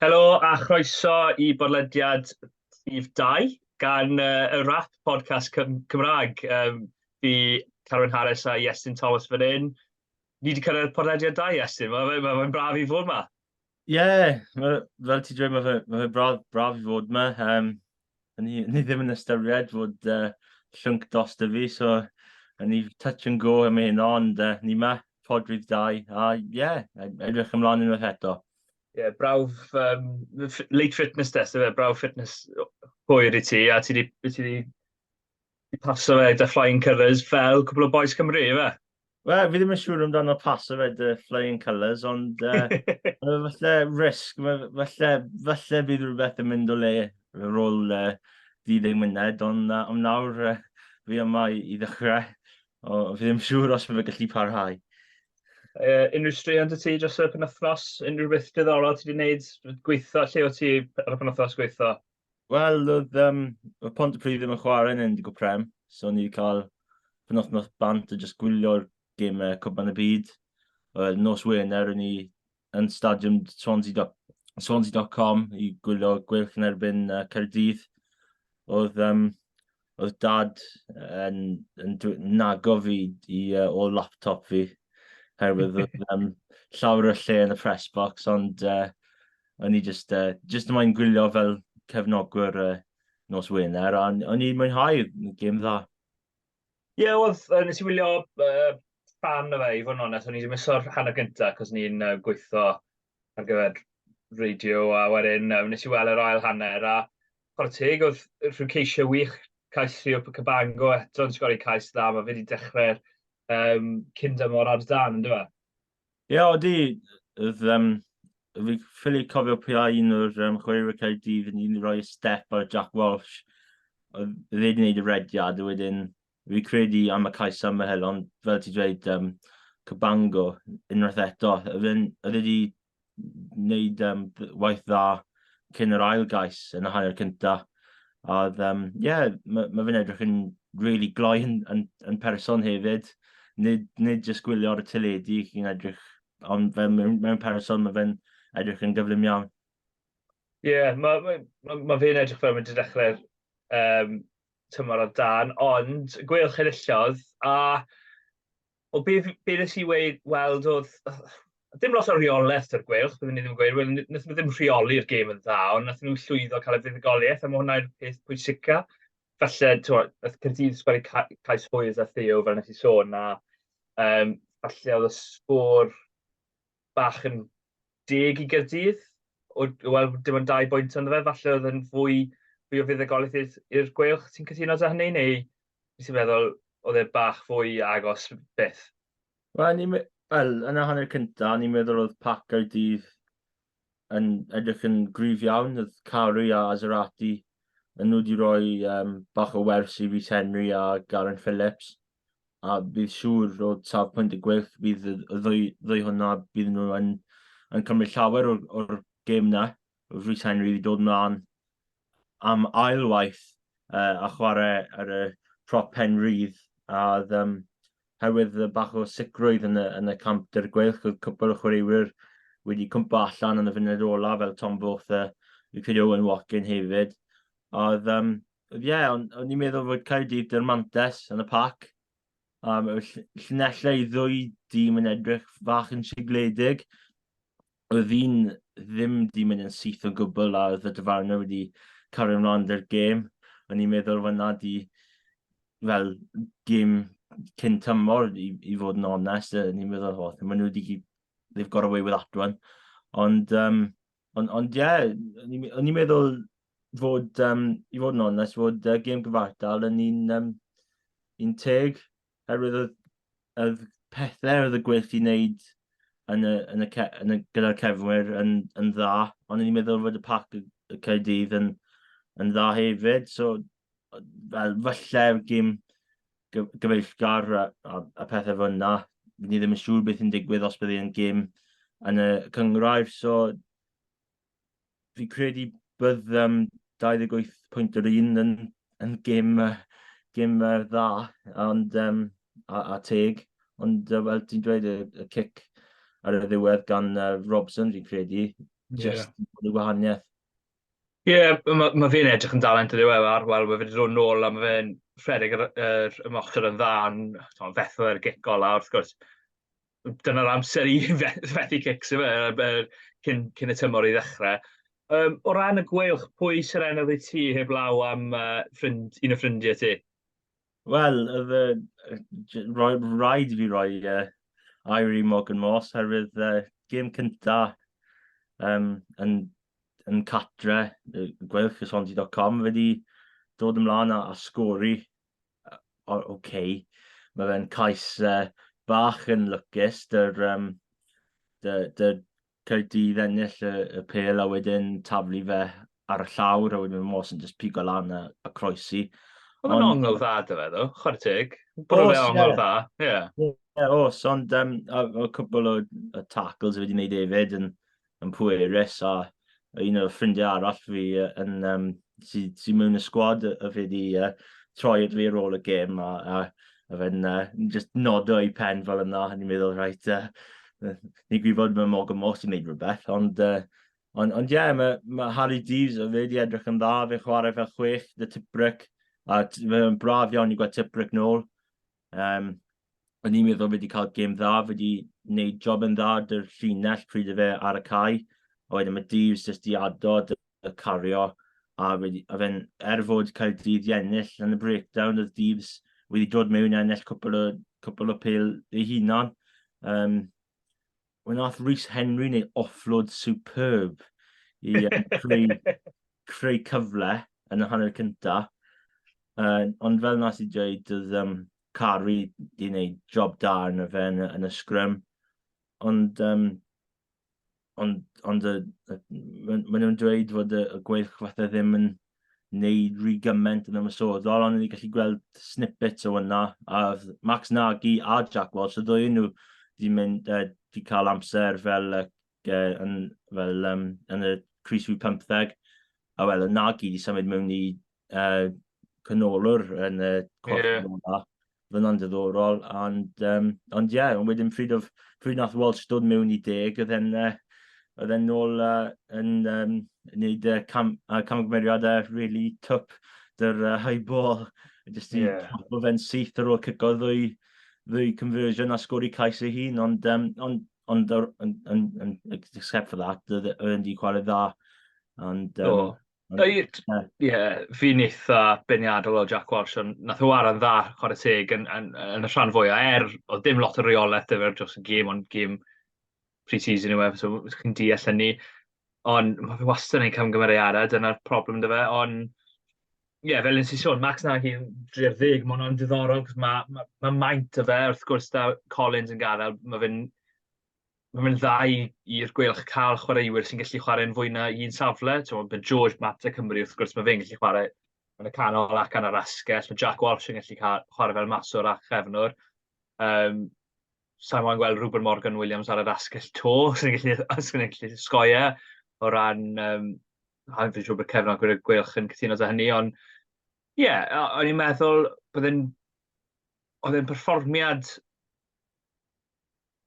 Helo a chroeso i bodlediad Rhif 2 gan y rap podcast Cymraeg. Fi Carwyn Harris a Iestyn Thomas fan hyn. Ni wedi cyrraedd podlediad 2, Iestyn. Mae'n braf i fod yma. Fel ti dweud, mae fe braf i fod yma. Ni ddim yn ystyried fod llwnc dost y fi, so ni touch and go am hyn, ond ni yma, podrydd 2, a edrych ymlaen unwaith eto. Brawf late fitness test, brawf fitness hwyr i ti, a ti di paso fe dy flying colours fel cwbl o boes Cymru, efe? Wel, fi ddim yn siŵr amdano paso fe dy flying colours, ond falle risg, falle bydd rhywbeth yn mynd o le ar ôl 12 munud, ond nawr fi yma i ddechrau, o fi ddim yn siŵr os mae fe gallu parhau. Unrhyw straeon dy ti dros y penwythnos? Unrhyw beth diddorol ti wedi gwneud gweithio? Lle o ti ar y penwythnos gweithio? Wel, oedd Pontypridd ddim yn chwarae yn Indigo Prem, so ni wedi cael penwythnos bant a jyst gwylio'r gemau cwpan y byd. Nos Wener o'n ni yn stadiwm Swansea.com i gwylio gweilch yn erbyn Caerdydd. Oedd dad yn nago fi i o laptop fi, herwydd oedd llawer o lle yn y press box, ond o'n i just ymlaen gwylio fel cefnogwr nos Wener, a o'n i'n mwynhau gêm dda. Nes i wylio rhan o fe, i fod yn onest, o'n i wedi miso'r hanner gynta, cos ni'n gweithio ar gyfer radio, a wedyn nes i weld yr ail hanner, a chwarae teg, oedd rhyw ceisio wych cais Rhyw Cybango eto yn sgori cais dda, mae fe wedi dechrau'r cyn-dymor ar dan, ynddo fe? Odi, fi ffili cofio pwy un o'r chwaraewyr Caerdydd yn rhoi step ar Jack Walsh. Oedd wedi gwneud y rediad, a wedyn fi credu am y cais am y hel, ond fel ti dweud, Cybango unwaith eto. Oedd wedi gwneud waith dda cyn yr ail gais yn y hanner cynta. A mae fe'n edrych yn really gloi yn person hefyd. Nid jyst gwylio ar y teledu chi'n edrych, ond mewn person mae fe'n edrych yn gyflym iawn. Mae fe'n edrych fel mynd i dechrau'r tymor o dan, ond gweilch enillodd, a o be nes i weld oedd dim lot o reolaeth yr gweilch, byddwn ni ddim yn gweud, wnaethon nhw ddim rheoli'r gêm yn dda, ond wnaethon nhw llwyddo cael y fuddugoliaeth, a mae hwnna'r peth pwysica. Falle, oedd Caerdydd sgwari cais hwyr a Theo fel nes i sôn, a falle oedd y sgôr bach yn 10 i Gaerdydd, wel, dim ond 2 bwynt ond fe, falle oedd yn fwy o fuddugoliaeth i'r gweilch. Ti'n cytuno â hynny, neu ti'n meddwl oedd e bach fwy agos beth? Wel, yn y hanner cynta, ni'n meddwl oedd Pac Gaerdydd yn edrych yn gryf iawn, oedd Cari a Azerati yn nhw wedi rhoi bach o wers i Rhys Henry a Garen Phillips. A bydd siŵr o safbwynt y gweilch bydd y ddwy hwnna bydd nhw yn cymryd llawer o'r gêm na. Rhys Henry wedi dod ymlaen am ailwaith a chwarae ar y prop Penrhydd, a herwydd bach o sicrwydd yn y camp dy'r gweilch, oedd cwpl o chwaraewyr wedi cwmpa allan yn y funud ola fel Tom Botha, Richard Owen Watkin hefyd. O'n i'n meddwl fod Caerdydd dy'r mantes yn y pac. Llunellau i ddwy dîm yn edrych fach yn sigledig. Oedd un ddim di mynd yn syth o gwbl, a oedd y dyfarnwr wedi cario ymlaen dy'r gêm. O'n i'n meddwl fod yna fel gêm cyn-dymor i fod yn onest. O'n i'n meddwl, they've got away with that one. Ond o'n i'n meddwl fod, i fod yn onest, fod gêm gyfartal yn un teg, herwydd oedd pethau oedd y gweilch i wneud gyda'r cefnwyr yn dda, ond o'n i'n meddwl fod y Pac y Caerdydd yn dda hefyd, so falle gêm gyfeillgar a pethau fel yna, ni ddim yn siŵr beth yn digwydd os bydd e'n gêm yn y cyngrair, so fi credu bydd 28 pwynt yr un yn gêm dda, ond a teg, ond fel ti'n dweud y cic ar y ddiwedd gan Robson, fi'n credu, just y gwahaniaeth. Mae fe'n edrych yn dalent y ddiweddar. Wel, mae fe wedi dod nôl a mae fe'n rhedeg yr ymosod yn dda yn fethwr gicol a wrth gwrs dyna'r amser i fethu cics cyn y tymor i ddechrau. O ran y gweilch, pwy sy'n ennill i ti heblaw am un o ffrindiau ti? Wel, rhaid fi roi Irie Morgan Moss, herwydd gêm cynta yn catre, gweilch ysonti.com, fe di dod ymlaen a sgori, okay. Mae fe'n cais bach yn lwcus, dy'r Caerdydd ennill y pel a wedyn taflu fe ar y llawr a wedyn Moss yn just pigo lan a croesi. Oedd yn ongl dda dy fe, ddo, chwarae teg. Bod Oes, fe ongl dda, ie. Oes, ond o cwbl o tackles wedi wneud hefyd yn pwerus a un o'r ffrindiau arall fi sy'n mewn y sgwad y fe wedi troi at fi ar ôl y gêm a fe'n just nodo i pen fel yna, a ni'n meddwl, rhaid, ni gwybod mae Morgan Moss i wneud rhywbeth, ond mae Harry Deeves, fe wedi edrych yn dda, fe chwarae fel chwech, dy Tibric, a fe'n braf iawn i gweld Tibric nôl. O'n i'n meddwl wedi cael gêm dda, wedi wneud job yn dda, dy'r llinell pryd y fe ar y cae, a wedyn mae Deeves jyst i adod y cario, a fe'n fod cael dydd i ennill yn y breakdown, oedd Deeves wedi dod mewn a ennill cwpl o pel ei hunan. Nath Rhys Henry neu offload superb i creu cyfle yn y hanner cynta. Ond fel nas i dweud, oedd Carwy di wneud job da yn y sgrym. Ond maen nhw'n dweud fod y gweilch fatha ddim yn wneud rhy gymaint yn ymwysodol, ond ni'n gallu gweld snippets o hwnna. A Max Nagy a Jack Walsh, y ddwy nhw di cael amser fel yn y Cris 15. A wel, y Nagy di symud mewn i canolwr yn y corff yma. Fyna'n diddorol, ond wedyn pryd nath Walsh dod mewn i 10, oedd e'n nôl yn wneud camgymeriadau really twp dy'r high ball, jyst i capo fe'n syth ar ôl cico ddwy conversion a sgori cais ei hun, ond except for that, oedd e'n di chwarae dda. Fi'n eitha beniadol o Jack Walsh, ond nath o waran dda chwarae teg yn y rhan fwyaf, oedd dim lot o reolaeth efo'r dros y gêm, ond gêm pre-season yw e, so chi'n deall hynny. Ond mae fe wastad yn ei camgymeriadau, dyna'r problem dy fe, ond fel yn sy'n sôn, Max Nagy yn 30, mae hwnna'n diddorol, cos mae maint o fe, wrth gwrs da Collins yn gadael, mae fe'n dda i'r gweilch cael chwaraewyr sy'n gallu chwarae'n fwy na un safle. Mae George Mata Cymru, wrth gwrs, mae fe'n gallu chwarae yn y canol ac yn yr asgell. Mae Jack Walsh yn gallu chwarae fel maswr a chefnwr. Sa'n moyn gweld Reuben Morgan Williams ar yr asgell to, sy'n gallu sgoia o ran... Ha'n fi'n siŵr bod cefnod gyda'r gweilch yn cytuno â hynny, ond o'n i'n meddwl oedd e'n perfformiad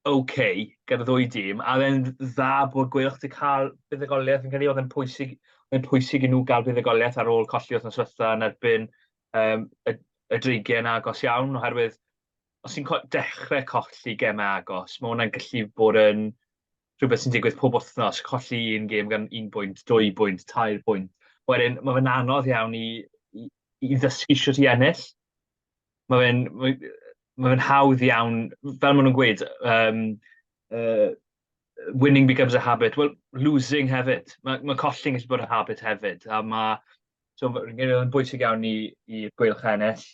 gyda ddwy dîm, a oedd e'n dda bod gweilch wedi cael buddugoliaeth yn cael ei, oedd e'n pwysig i nhw gael buddugoliaeth ar ôl colli wythnos diwetha yn erbyn y dreigiau'n agos iawn, oherwydd os ti'n dechrau colli gemau agos, mae hwnna'n gallu bod yn rhywbeth sy'n digwydd pob wythnos, colli un gêm gan 1 pwynt, 2 pwynt, 3 pwynt. Wedyn, mae fe'n anodd iawn i ddysgu sut i ennill. Mae fe'n hawdd iawn, fel maen nhw'n gweud, winning becomes a habit. Well, losing hefyd. Mae colli'n gallu bod yn habit hefyd. A mae'n bwysig iawn i gweilch ennill.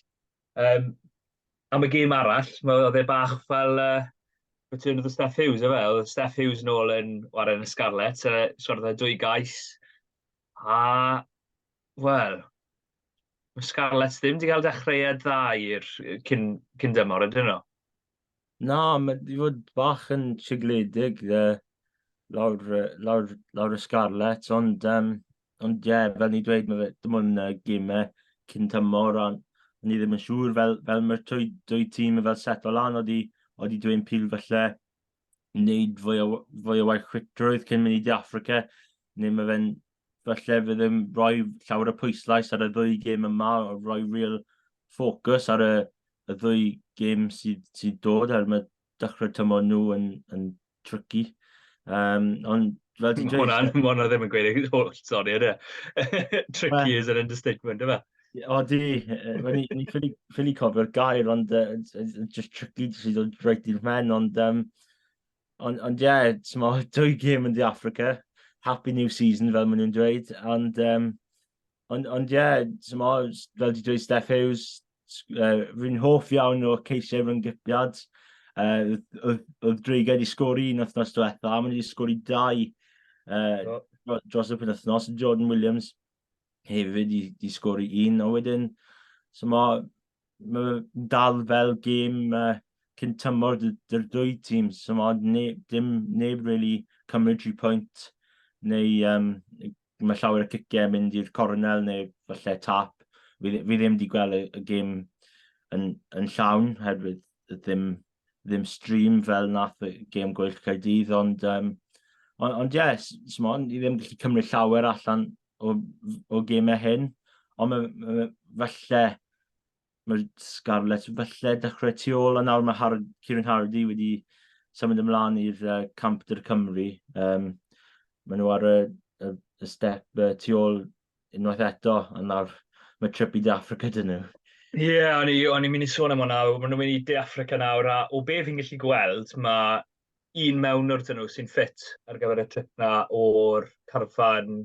Am y gêm arall, oedd e bach fel return of the Steph Hughes, oedd Steph Hughes nôl yn waren y Scarlett, sort of 2 gais. A, wel, mae Scarlett ddim wedi cael dechreuad dda i'r cyn-dymor, ydyn nhw? Na, mae wedi fod bach yn sigledig lawr y Scarlett, ond fel ni dweud, mae fe dim ond gemau cyn-dymor, a ni ddim yn siŵr fel mae'r dwy tîm fel seto lan, oeddi dweud pil falle wneud fwy o waith chwicrwydd cyn mynd i De Affrica. neu mae fe'n falle fydd yn rhoi llawer o pwyslais ar y ddwy gêm yma, o rhoi real ffocws ar y ddwy gêm sydd dod, er mae dechrau tymor nhw yn tricky. Ond fel ti'n dweud... Mae hwnna ddim yn gweud holl, sori, ydy. Tricky is an understatement, yma. O di, ni ffili cofio'r gair, ond just tricky sydd dod reit i'r men, ond ie, dwy gêm yn di Africa, happy new season fel maen nhw'n dweud, ond ie, fel di dweud Steph Hughes, rwy'n hoff iawn o ceisiau rhwng gipiad, oedd Dreigiau wedi sgori un wythnos diwetha, a maen nhw wedi sgori 2 dros y penwythnos, Jordan Williams hefyd i sgori 1, a wedyn, mae dal fel gêm cyn-tymor dy'r dwy tîm, dim neb really cymryd 3 pwynt, neu mae llawer y ciciau mynd i'r cornel neu falle tap. Fi ddim wedi gweld y gêm yn llawn, herwydd ddim stream fel nath y gêm Gwyll Caerdydd, ond yes, i ddim gallu cymryd llawer allan o gemau hyn, ond mae Scarlett falle dechrau tu ôl, a nawr mae Kieran Hardy wedi symud ymlaen i'r camp dy'r Cymru. Maen nhw ar y step tu ôl unwaith eto, a nawr mae trip i De Africa dyn nhw. Ie, o'n i'n mynd i sôn am hwnna, maen nhw'n mynd i De Africa nawr, a o be fi'n gallu gweld, mae un mewnwr dyn nhw sy'n ffit ar gyfer y trip na o'r carfan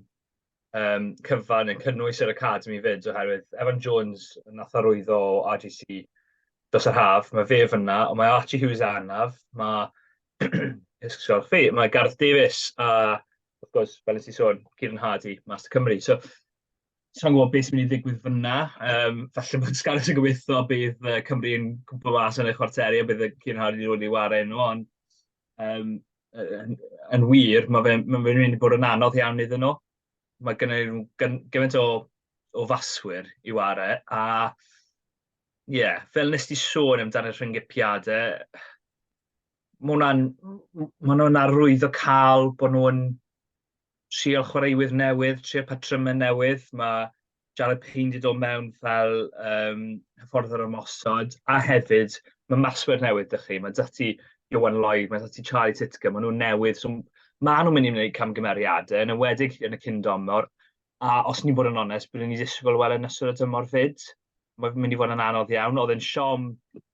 cyfan yn cynnwys yr Academy fyd, oherwydd Evan Jones nath arwyddo o RGC dros yr haf, mae fe fyna, ond mae Archie Hughes anaf, mae Gareth Davies a, wrth gwrs, fel ys i sôn, Kieran Hardy, Master Cymru. So, sa'n gwybod beth sy'n mynd i ddigwydd fyna. Falle bod Scarlett yn gobeithio bydd Cymru yn cwmpa mas yn y chwarteri, a bydd Kieran Hardy wedi wario nhw, ond yn wir, mae fe'n mynd i bod yn anodd iawn iddyn nhw. Mae gennyn nhw gymaint o faswyr i ware, a fel nes ti sôn amdano rhyngipiadau, mae nhw'n arwydd o cael bod nhw'n trial chwaraewyr newydd, trial patrymau newydd. Mae Jared Payne wedi dod mewn fel hyfforddwr ymosod, a hefyd mae maswyr newydd dych chi. Mae dati Iwan Lloyd, mae dati Charlie Titger, mae nhw'n newydd. So, mae nhw'n mynd i wneud camgymeriadau, yn enwedig yn y cyn-dymor. A os ni'n bod yn onest, byddwn ni ddisgwyl wel yn ystod y dymor fyd. Mae'n mynd i fod yn anodd iawn. Oedd yn siom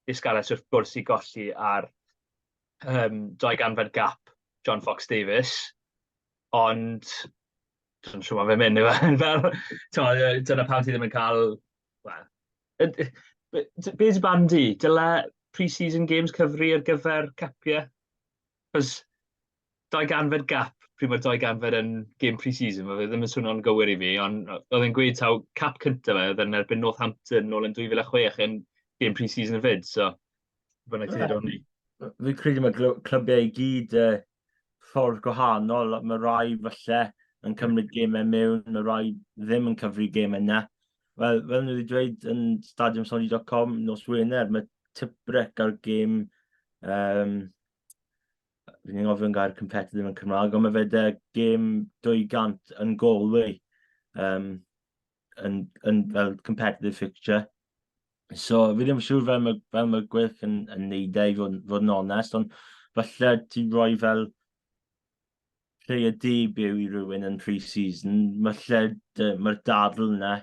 i Scarlett wrth gwrs i golli ar 200 gap John Fox Davies. Ond, dwi'n siŵr mae fe'n mynd. Dyna pam ti ddim yn cael... Be di bandi? Dyle pre-season games cyfri ar gyfer capiau? Cos 200 gap, pryd mae'r 200 yn game pre-season, mae fe ddim yn swnio'n gywir i fi, ond oedd e'n gweud taw cap cyntaf fe, oedd yn erbyn Northampton nôl yn 2006 yn game pre-season y fyd, so fyna ti ddod ni. Fi'n credu mae clybiau i gyd ffordd gwahanol, mae rai falle yn cymryd gemau mewn, mae rai ddim yn cyfri gemau yna. Fel nhw wedi dweud yn stadiumsony.com nos Wener, mae Tibrec ar gêm, fi'n ngofio'n gair competitive yn Cymraeg, ond mae fe gêm 200 yn Galway, yn fel competitive fixture. So, fi ddim yn siŵr fel mae Gwyll yn neud ei fod yn onest, ond falle ti roi fel player debut i rywun yn pre-season, mae'r dadl yna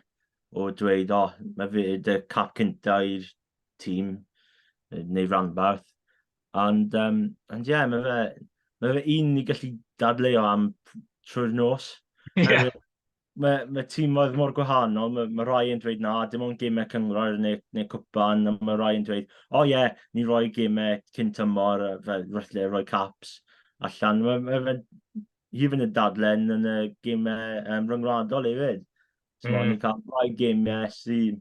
o dweud, mae fe y cap cynta i'r tîm, neu rhanbarth. Ond mae fe un ni gallu dadleu am trwy'r nos. Mae tîmoedd mor gwahanol, mae rai yn dweud na, dim ond gemau cynghrair neu cwpan, a mae rai yn dweud, ni roi gemau cyn-tymor, fel roi caps allan. Mae hifin y dadlen yn y gemau rhyngwladol hefyd. Ni'n cael rai gemau sydd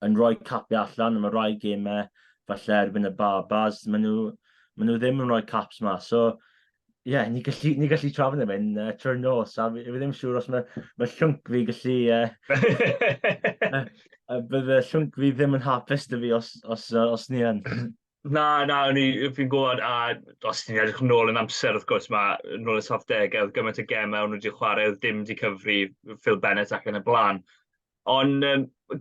yn rhoi capiau allan, a mae rai gemau falle erbyn y babas, maen nhw ddim yn rhoi caps ma. So, ni gallu trafod yn trwy'r nos, a fi ddim siŵr os mae llwnc fi gallu... Bydd y llwnc fi ddim yn hapus dy fi os ni yn. fi'n gwybod, a os ti'n edrych nôl yn amser, wrth gwrs, mae nôl y 70au, oedd gymaint o gemau, o'n nhw wedi chwarae, oedd dim wedi cyfri Phil Bennett ac yn y blaen. Ond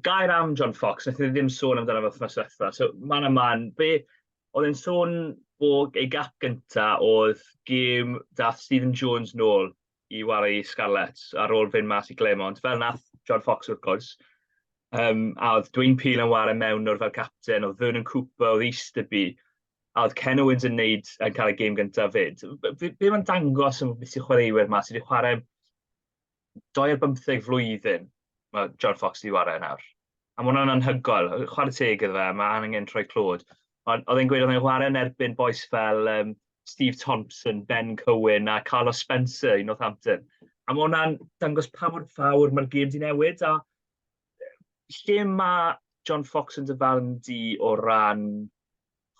gair am John Fox, nath i ddim sôn amdano fe wythnos diwetha. So, man a man, oedd e'n sôn bod ei gap gynta oedd gêm dath Stephen Jones nôl i wario i Scarlett ar ôl fynd mas i Claremont, fel nath John Fox wrth gwrs. A oedd Dwayne Peele yn wario mewn o'r fel capten, oedd Vernon Cooper, oedd Easterby, a oedd Ken Owens yn cael y gêm gyntaf fyd. Be mae'n dangos yn beth sy'n chwaraewyr yma sydd wedi chwarae 2 ar 15 flwyddyn, mae John Fox wedi wario nawr. A mae hwnna'n anhygoel. Chwarae teg iddo fe, mae angen troi clod. Ond oedd e'n gweud oedd e'n chwarae yn erbyn boes fel Steve Thompson, Ben Cohen a Carlos Spencer i Northampton. A mae hwnna'n dangos pa mor fawr mae'r gêm di newid. A lle mae John Fox yn dyfaldi o ran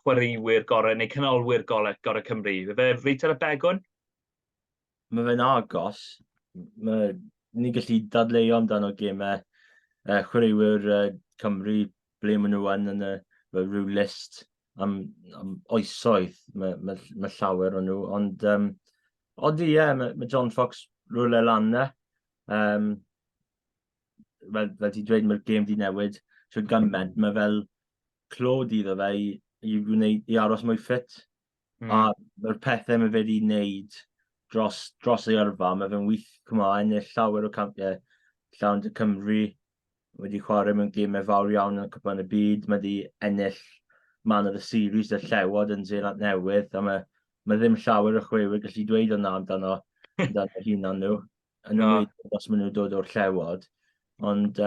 chwaraewyr gorau neu canolwyr gorau Cymru? Fe reit ar y begwn? Mae fe'n agos. Ni'n gallu dadleu amdano gemau chwaraewyr Cymru ble maen nhw yn y rhyw list am oesoedd. Mae llawer o'n nhw. Ond mae John Fox rhywle lan na. Fel ti dweud, mae'r gêm di newid. So gymaint, mae fel clod iddo fe i aros mwy ffit. A mae'r pethau mae fe wedi wneud dros ei yrfa, mae fe'n wyth cymlaen, llawer o campiau llawn y Cymru wedi chwarae mewn gemau fawr iawn yn y cwpan y byd. Mae wedi ennill man of the series y llewod yn Zeeland Newydd, a mae ddim llawer o chwaraewyr gallu dweud hwnna amdano hunan nhw, yn ymwneud os maen nhw'n dod o'r llewod. Ond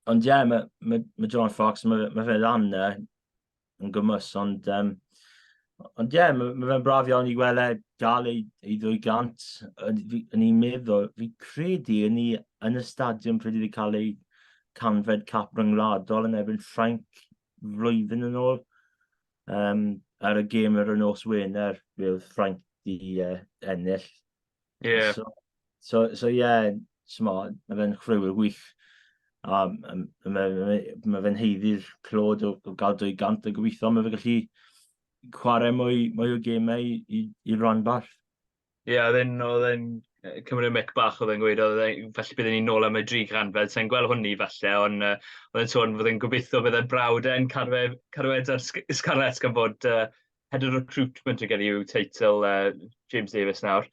mae John Fox, mae fe lan yn gymys, ond mae fe'n braf iawn i weld gael ei 200. Yn i'n meddwl, fi credu yn y stadiwm pryd wedi cael ei canfed cap ryngwladol yn erbyn Ffrainc flwyddyn yn ôl. Ar y gêm ar y nos Wener, bydd Ffrainc di ennill. Yeah. Mae fe'n chwaraewyr wych. A mae fe'n heiddi'r clod o gael 200 a gobeithio mae fe gallu chwarae mwy o gemau i rhanbarth. Oedd e'n cymryd mic bach oedd e'n gweud, felly byddwn ni'n nôl am y 3 granfed. Sa'n gweld hwnni falle, ond oedd e'n sôn fod e'n gobeithio bydd e'n brawd e'n carwed ar Scarlett gan bod head of recruitment yn gen i'w teitl James Davies nawr.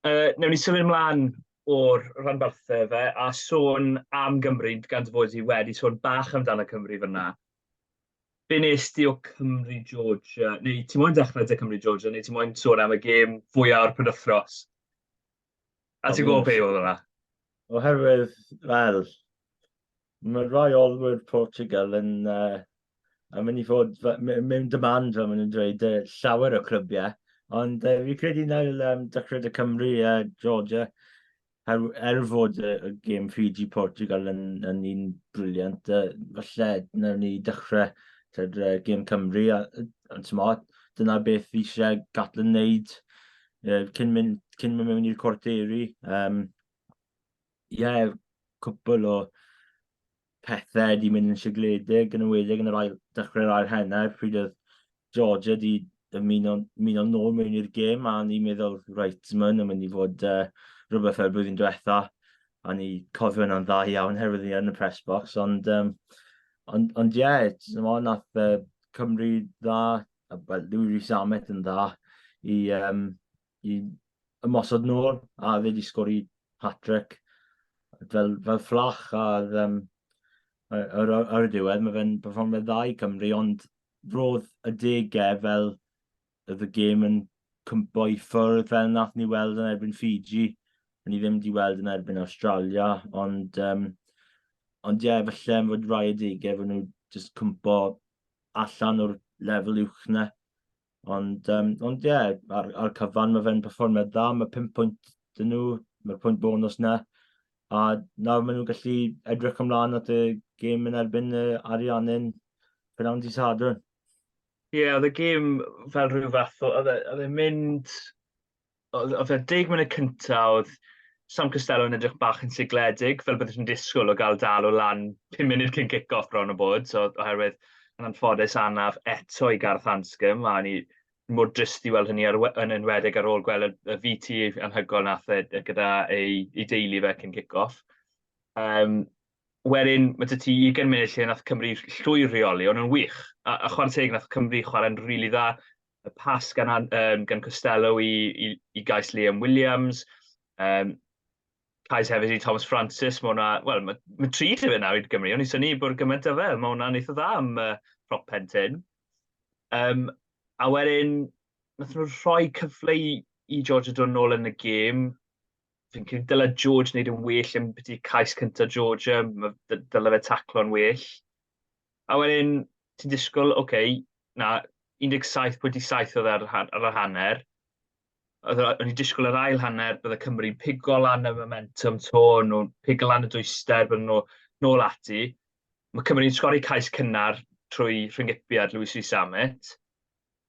Newn ni symud ymlaen o'r rhanbarthau fe a sôn am Gymru gan fod i wedi sôn bach amdano Cymru fyna. Be nes di o Cymru Georgia? Neu ti moyn dechrau dy Cymru Georgia, neu ti moyn sôn am y gêm fwyaf o'r penwythnos? A ti'n gwybod be oedd yna? Oherwydd, mae rai olwyr Portugal yn mynd i fod mewn demand, fel maen nhw'n dweud, llawer o clybiau. Ond fi credu nawr dechrau dy Cymru Georgia, fod y gêm Fiji-Portugal yn un briliant. Falle nawr ni dechrau gêm Cymru. Dyna beth fi eisiau gadw yn wneud cyn mynd mewn i'r chwarteri. Cwbl o pethau wedi mynd yn sigledig yn ymwedig yn dechrau'r ail henna'r pryd oedd Georgia wedi ymuno nôl mewn i'r gêm, a ni'n meddwl, mae'n mynd i fod rhywbeth fel blwyddyn diwetha, a ni cofio hwnna'n dda iawn herwydd ni yn y press box, ond nath Cymru dda, Lewis Samet yn dda i ymosod nôl, a fe wedi sgori hat-trick fel fflach, a ar y diwedd mae fe'n perfformiad dda i Cymru, ond roedd y 10au fel oedd y gêm yn cwmpo i ffwrdd fel nath ni weld yn erbyn Fiji. Ni ddim wedi weld yn erbyn Australia, ond falle fod rai y 10au fod nhw jyst cwmpo allan o'r lefel uwch na. Ond ar cyfan mae fe'n perfformiad dda, mae 5 pwynt dyn nhw, mae'r pwynt bonus na. A nawr maen nhw'n gallu edrych ymlaen at y gêm yn erbyn Ariannin pnawn dydd Sadwrn. Oedd y gêm fel rhyw fath oedd e'n mynd... Oedd e 10 munud cyntaf, oedd Sam Costello yn edrych bach yn sigledig, fel byddwch chi'n disgwyl o gael dal o lan 5 munud cyn kick-off bron o bod, so oherwydd yn anffodus anaf eto i Gareth Hanscom, a ni mor drist i weld hynny yn enwedig ar ôl gweld y VT anhygoel nath gyda ei deulu fe cyn kick-off. Wedyn, mae dy ti 20 munud lle nath Cymru llwyr reoli, ond yn wych. A chwarae teg nath Cymru chwarae'n rili dda. Y pas gan Costello i gais Liam Williams. Cais hefyd i Thomas Francis. Mae tri lle fe nawr i Gymru, ond i syni bod gymaint o fe. Mae hwnna'n eitha dda am prop Pentyn. A wedyn, nath nhw rhoi cyfle i George dod nôl yn y gêm. Fi'n credu dylai George wneud yn well yn beth cais cyntaf Georgia, dylai fe taclo'n well. A wedyn, ti'n disgwyl, na 17.7 oedd ar y hanner. O'n i disgwyl yr ail hanner, bydde Cymru'n pigo lan y momentum to, nhw'n pigo lan y dwyster, bydde nhw nôl ati. Mae Cymru'n sgori cais cynnar trwy rhyngipiad Lewis Rhys-Samit.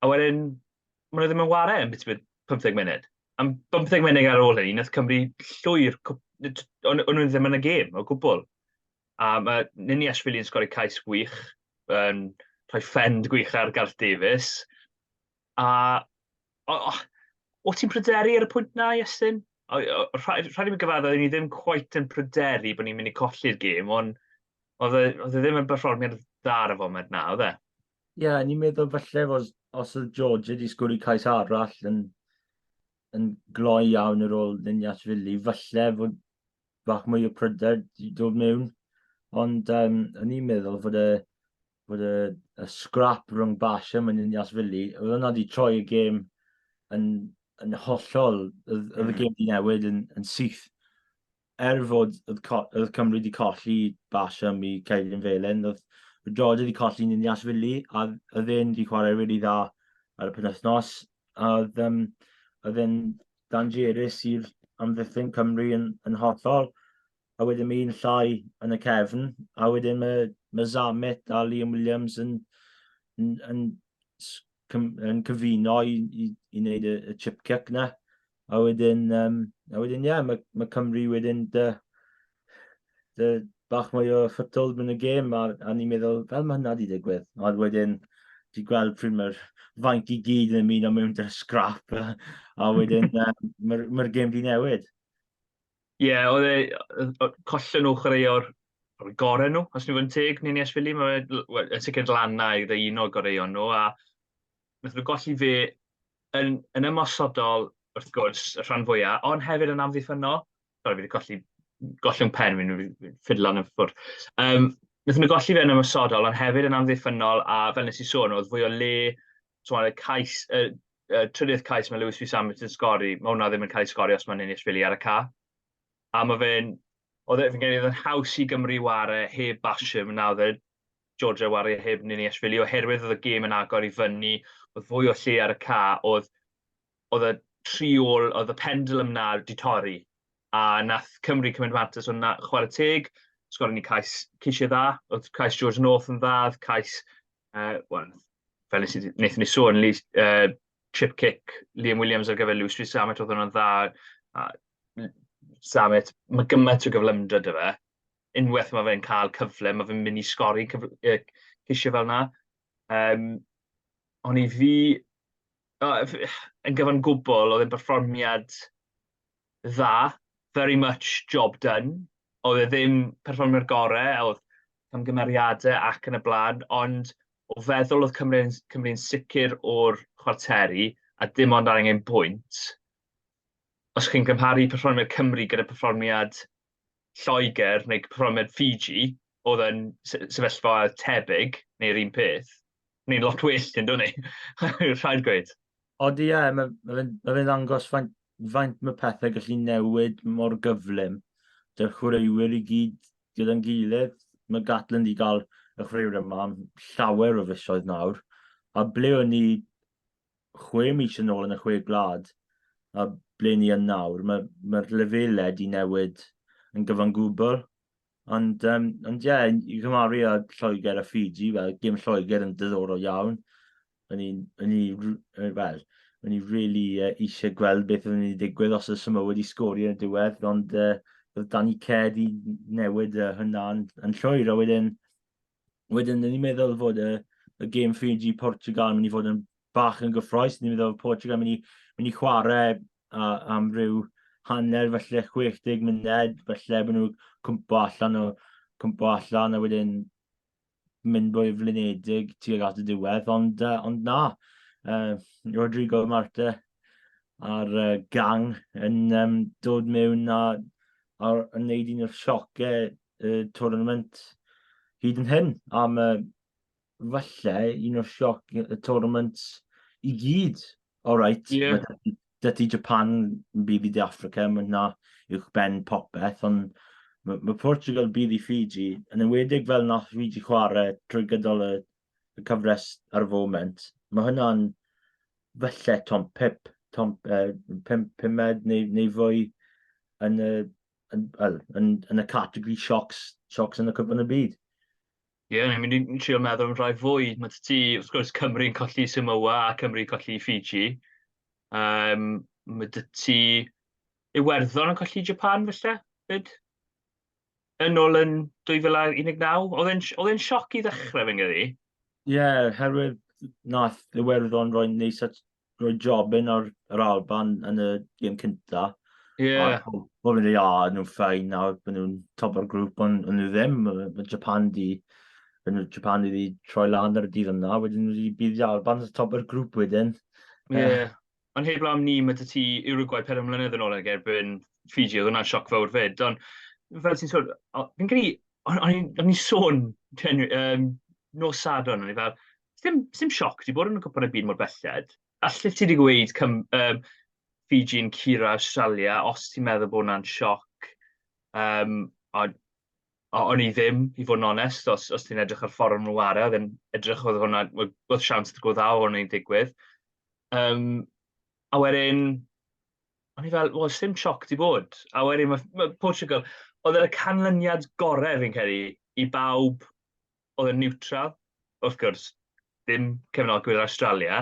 A wedyn, maen nhw ddim yn ware yn beth 15 munud. Am 15 munud ar ôl hynny, nath Cymru llwyr, o'n nhw ddim yn y gêm o gwbl. A mae Nini Ashwili'n sgori cais gwych, rhoi ffend gwych ar Gareth Davies. A o ti'n pryderu ar y pwynt na, Iestyn? Rhaid i mi gyfadda, ni ddim cweit yn pryderu bod ni'n mynd i colli'r gêm, ond oedd e ddim yn berfformiad dda ar y foment na, oedd e? Ie, ni'n meddwl falle os oedd George wedi sgwri cais arall yn gloi iawn ar ôl Ninias Fili, falle fod bach mwy o pryder i dod mewn. Ond o'n i'n meddwl fod y scrap rhwng Basham a Ninias Fili, oedd hwnna wedi troi y gêm yn hollol, oedd y gêm di newid yn syth. Fod oedd Cymru wedi colli Basham i Ceilin Felen, oedd George wedi colli Ninias Fili, a oedd e'n wedi chwarae really dda ar y penwythnos. Oedd e'n dangerous i'r amddiffyn Cymru yn hollol. A wedyn mae'n llai yn y cefn, a wedyn mae Zamit a Liam Williams yn cyfuno i wneud y chip kick na. A wedyn, mae Cymru wedyn bach mwy o ffytol yn y gêm, a ni'n meddwl, fel mae hynna wedi digwydd. A wedyn, ti'n gweld pryd mae'r faint i gyd yn mynd am mewn dy'r scrap, a wedyn mae'r gêm di newid. Ie, oedd e collen ochr o'r gorau nhw, os ni fod yn teg, ni'n Iestyn, yn sicr lan na i un o goreuon nhw, a wnaeth nhw golli fe yn ymosodol, wrth gwrs, y rhan fwyaf, ond hefyd yn amddiffynol. Sorry, fi wedi gollwng pen fi'n ffidlan yn ffwrdd. Wnaeth nhw golli fe yn ymosodol, ond hefyd yn amddiffynol, a fel nes i sôn, oedd fwy o le, trydydd cais mae Lewis Rhys-Samit yn sgori, mae hwnna ddim yn cael ei sgori os mae'n Nini Ashwili ar y ca. A mae fi'n gen i'n haws i Gymru ware heb Basham, na oedd e Georgia ware heb Nini Ashwili, oherwydd oedd y gêm yn agor i fyny, oedd fwy o lle ar y ca, oedd y pendulum na di torri. A nath Cymru cymryd mantis o'n chwarae teg, sgori ni cais ceisio dda, oedd cais George North yn dda, oedd cais, fel wnaethon ni sôn, chip kick Liam Williams ar gyfer Lewis Rhys-Samit oedd hwnna'n dda. Samit, mae gymaint o gyflymdryd y fe. Unwaith mae fe'n cael cyfle, mae fe'n mynd i sgori ceisio fel na. Ond i fi, yn gyfan gwbl, oedd e'n perfformiad dda, very much job done. Oedd e ddim perfformiad gorau, oedd camgymeriadau ac yn y blaen, ond o feddwl oedd Cymru'n sicr o'r chwarteri, a dim ond ar angen pwynt. Os chi'n gymharu perfformiad Cymru gyda perfformiad Lloegr neu perfformiad Fiji, oedd yn sefyllfa tebyg, neu'r un peth, ni'n lot well yn dod ni. Rhaid gweud. Odi mae fe'n ddangos faint mae pethau gallu newid mor gyflym. Dy'r chwaraewyr i gyd gyda'n gilydd. Mae Gatland i gael y chwaraewyr yma am llawer o fisoedd nawr. A ble o'n ni 6 mis yn ôl yn y 6 glad, a ble ni yn nawr, mae'r lefelau di newid yn gyfan gwbl. Ond i gymaru â Lloegr a Fiji, gym Lloegr yn diddorol iawn. O'n i really eisiau gweld beth o'n i digwydd os y Samoa wedi sgori yn y diwedd, ond oedd Danny Ced i newid hynna yn llwyr, a wedyn o'n i'n meddwl fod y gêm Fiji-Portugal yn mynd i fod yn bach yn gyffroes. Ni'n meddwl Portugal mynd i chwarae am ryw hanner, felly 60 munud, felly bod nhw cwmpo allan a wedyn mynd bwy flinedig tuag at y diwedd, ond na, Rodrigo Marta a'r gang yn dod mewn a yn neud un o'r siocau tournament hyd yn hyn, am falle un o'r sioc y tournament i gyd. Alright, Ie. dydy Japan yn bydd i De Affrica, mae hwnna uwch ben popeth, ond mae Portugal bydd i Fiji, yn enwedig fel nath Fiji chwarae trwy gydol y cyfres ar y foment. Mae hwnna'n falle pumed neu fwy yn y categori siocs yn y cyfan y byd. Ie, ni'n mynd i'n trio meddwl am rai fwy. Mae ti, wrth gwrs, Cymru'n colli Samoa a Cymru'n colli Fiji. Mae ti Iwerddon yn colli Japan, felly, byd? Yn ôl yn 2019. Oedd e'n sioc i ddechrau fe'n gyddi? Ie, herwydd nath Iwerddon roi jobyn ar Alban yn y gêm cynta. Ie. Bod nhw'n dweud, nhw'n ffain nawr, bod nhw'n top o'r grŵp, ond nhw ddim. Mae Japan di troi lan ar y dydd yna, wedyn nhw di bydd Alban ar top o'r grŵp wedyn. Ie. Ond heb lam ni, mae ti Uruguay 4 mlynedd yn ôl yn erbyn Fiji, oedd hwnna'n sioc fawr fyd. Ond fel ti'n sôn, fi'n credu, o'n i'n sôn nos Sadwrn, o'n i fel, dim sioc, di bod yn y cwpan y byd mor belled. Allai ti wedi gweud Fiji yn curo Australia, os ti'n meddwl bod hwnna'n sioc. O'n i ddim, i fod yn onest, os ti'n edrych ar ffordd nhw ware, oedd siawns go ddaw o'n i'n digwydd. A wedyn, o'n i fel, wel, sim sioc di bod. A wedyn, mae Portugal, oedd y canlyniad gorau fi'n credu i bawb oedd yn neutral. Wrth gwrs, ddim cefnogwyr Australia,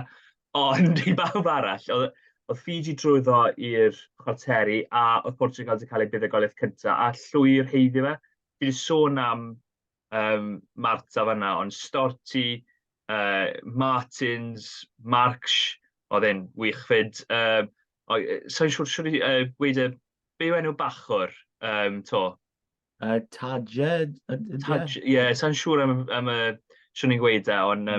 ond i bawb arall, oedd Fiji drwyddo i'r chwarteri a oedd Portugal wedi cael ei buddugoliaeth cyntaf a llwy'r heiddi fe. Fi wedi sôn am Marta fanna, ond Storti, Martins, Marks, oedd e'n wych fyd. Sa'n siŵr i gweud be yw enw bachwr to? Tadjed? Ie, sa'n siŵr am y siwn ni'n gweud e, ond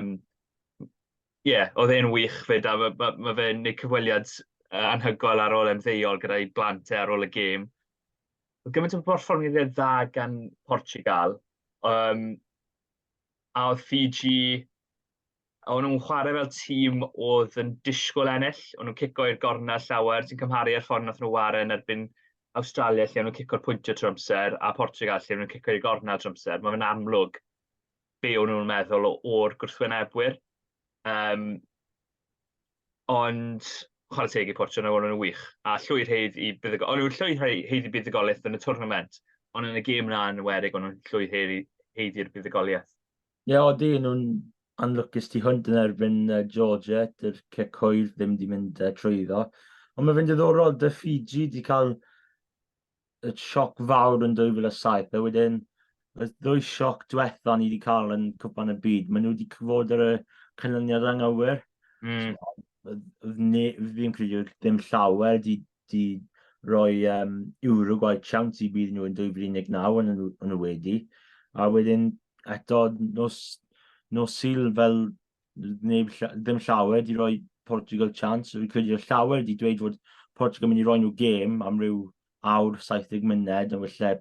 oedd e'n wych fyd, a mae fe'n neud cyfweliad anhygoel ar ôl ymddeol gyda'i blant ar ôl y gêm. Oedd gymaint o berfformiad dda gan Portugal, a oedd Fiji, o'n nhw'n chwarae fel tîm oedd yn disgwyl ennill, o'n nhw'n cico i'r gornel llawer, ti'n cymharu ar ffordd nath nhw ware yn erbyn Australia, lle o'n nhw'n cico'r pwyntio trwy amser, a Portugal, lle o'n nhw'n cico i'r gornel trwy amser. Mae fe'n amlwg be o'n nhw'n meddwl o'r gwrthwynebwyr. Ond chwarae teg i Portugal, o'n nhw'n wych. A llwy'r heid i buddugoliaeth yn y tournament, ond yn y gêm na yn wedig, o'n nhw'n llwy'r heid i'r buddugoliaeth. Ie, oeddi, nhw'n anlwcus tu hwnt yn erbyn Georgia, dy'r cic hwyr ddim di mynd trwyddo. Ond mae fe'n diddorol, dy Fiji di cael y sioc fawr yn 2007, a wedyn y ddwy sioc diwetha ni wedi cael yn cwpan y byd, maen nhw wedi cyfod ar y canlyniad anghywir. Fi'n credu ddim llawer di roi Uruguay chance i bydd nhw yn 2019 yn nhw wedi. A wedyn eto nos Sul fel ddim llawer di roi Portugal chance. Fi'n credu llawer di dweud fod Portugal mynd i roi nhw gêm am ryw awr 70 munud, a felly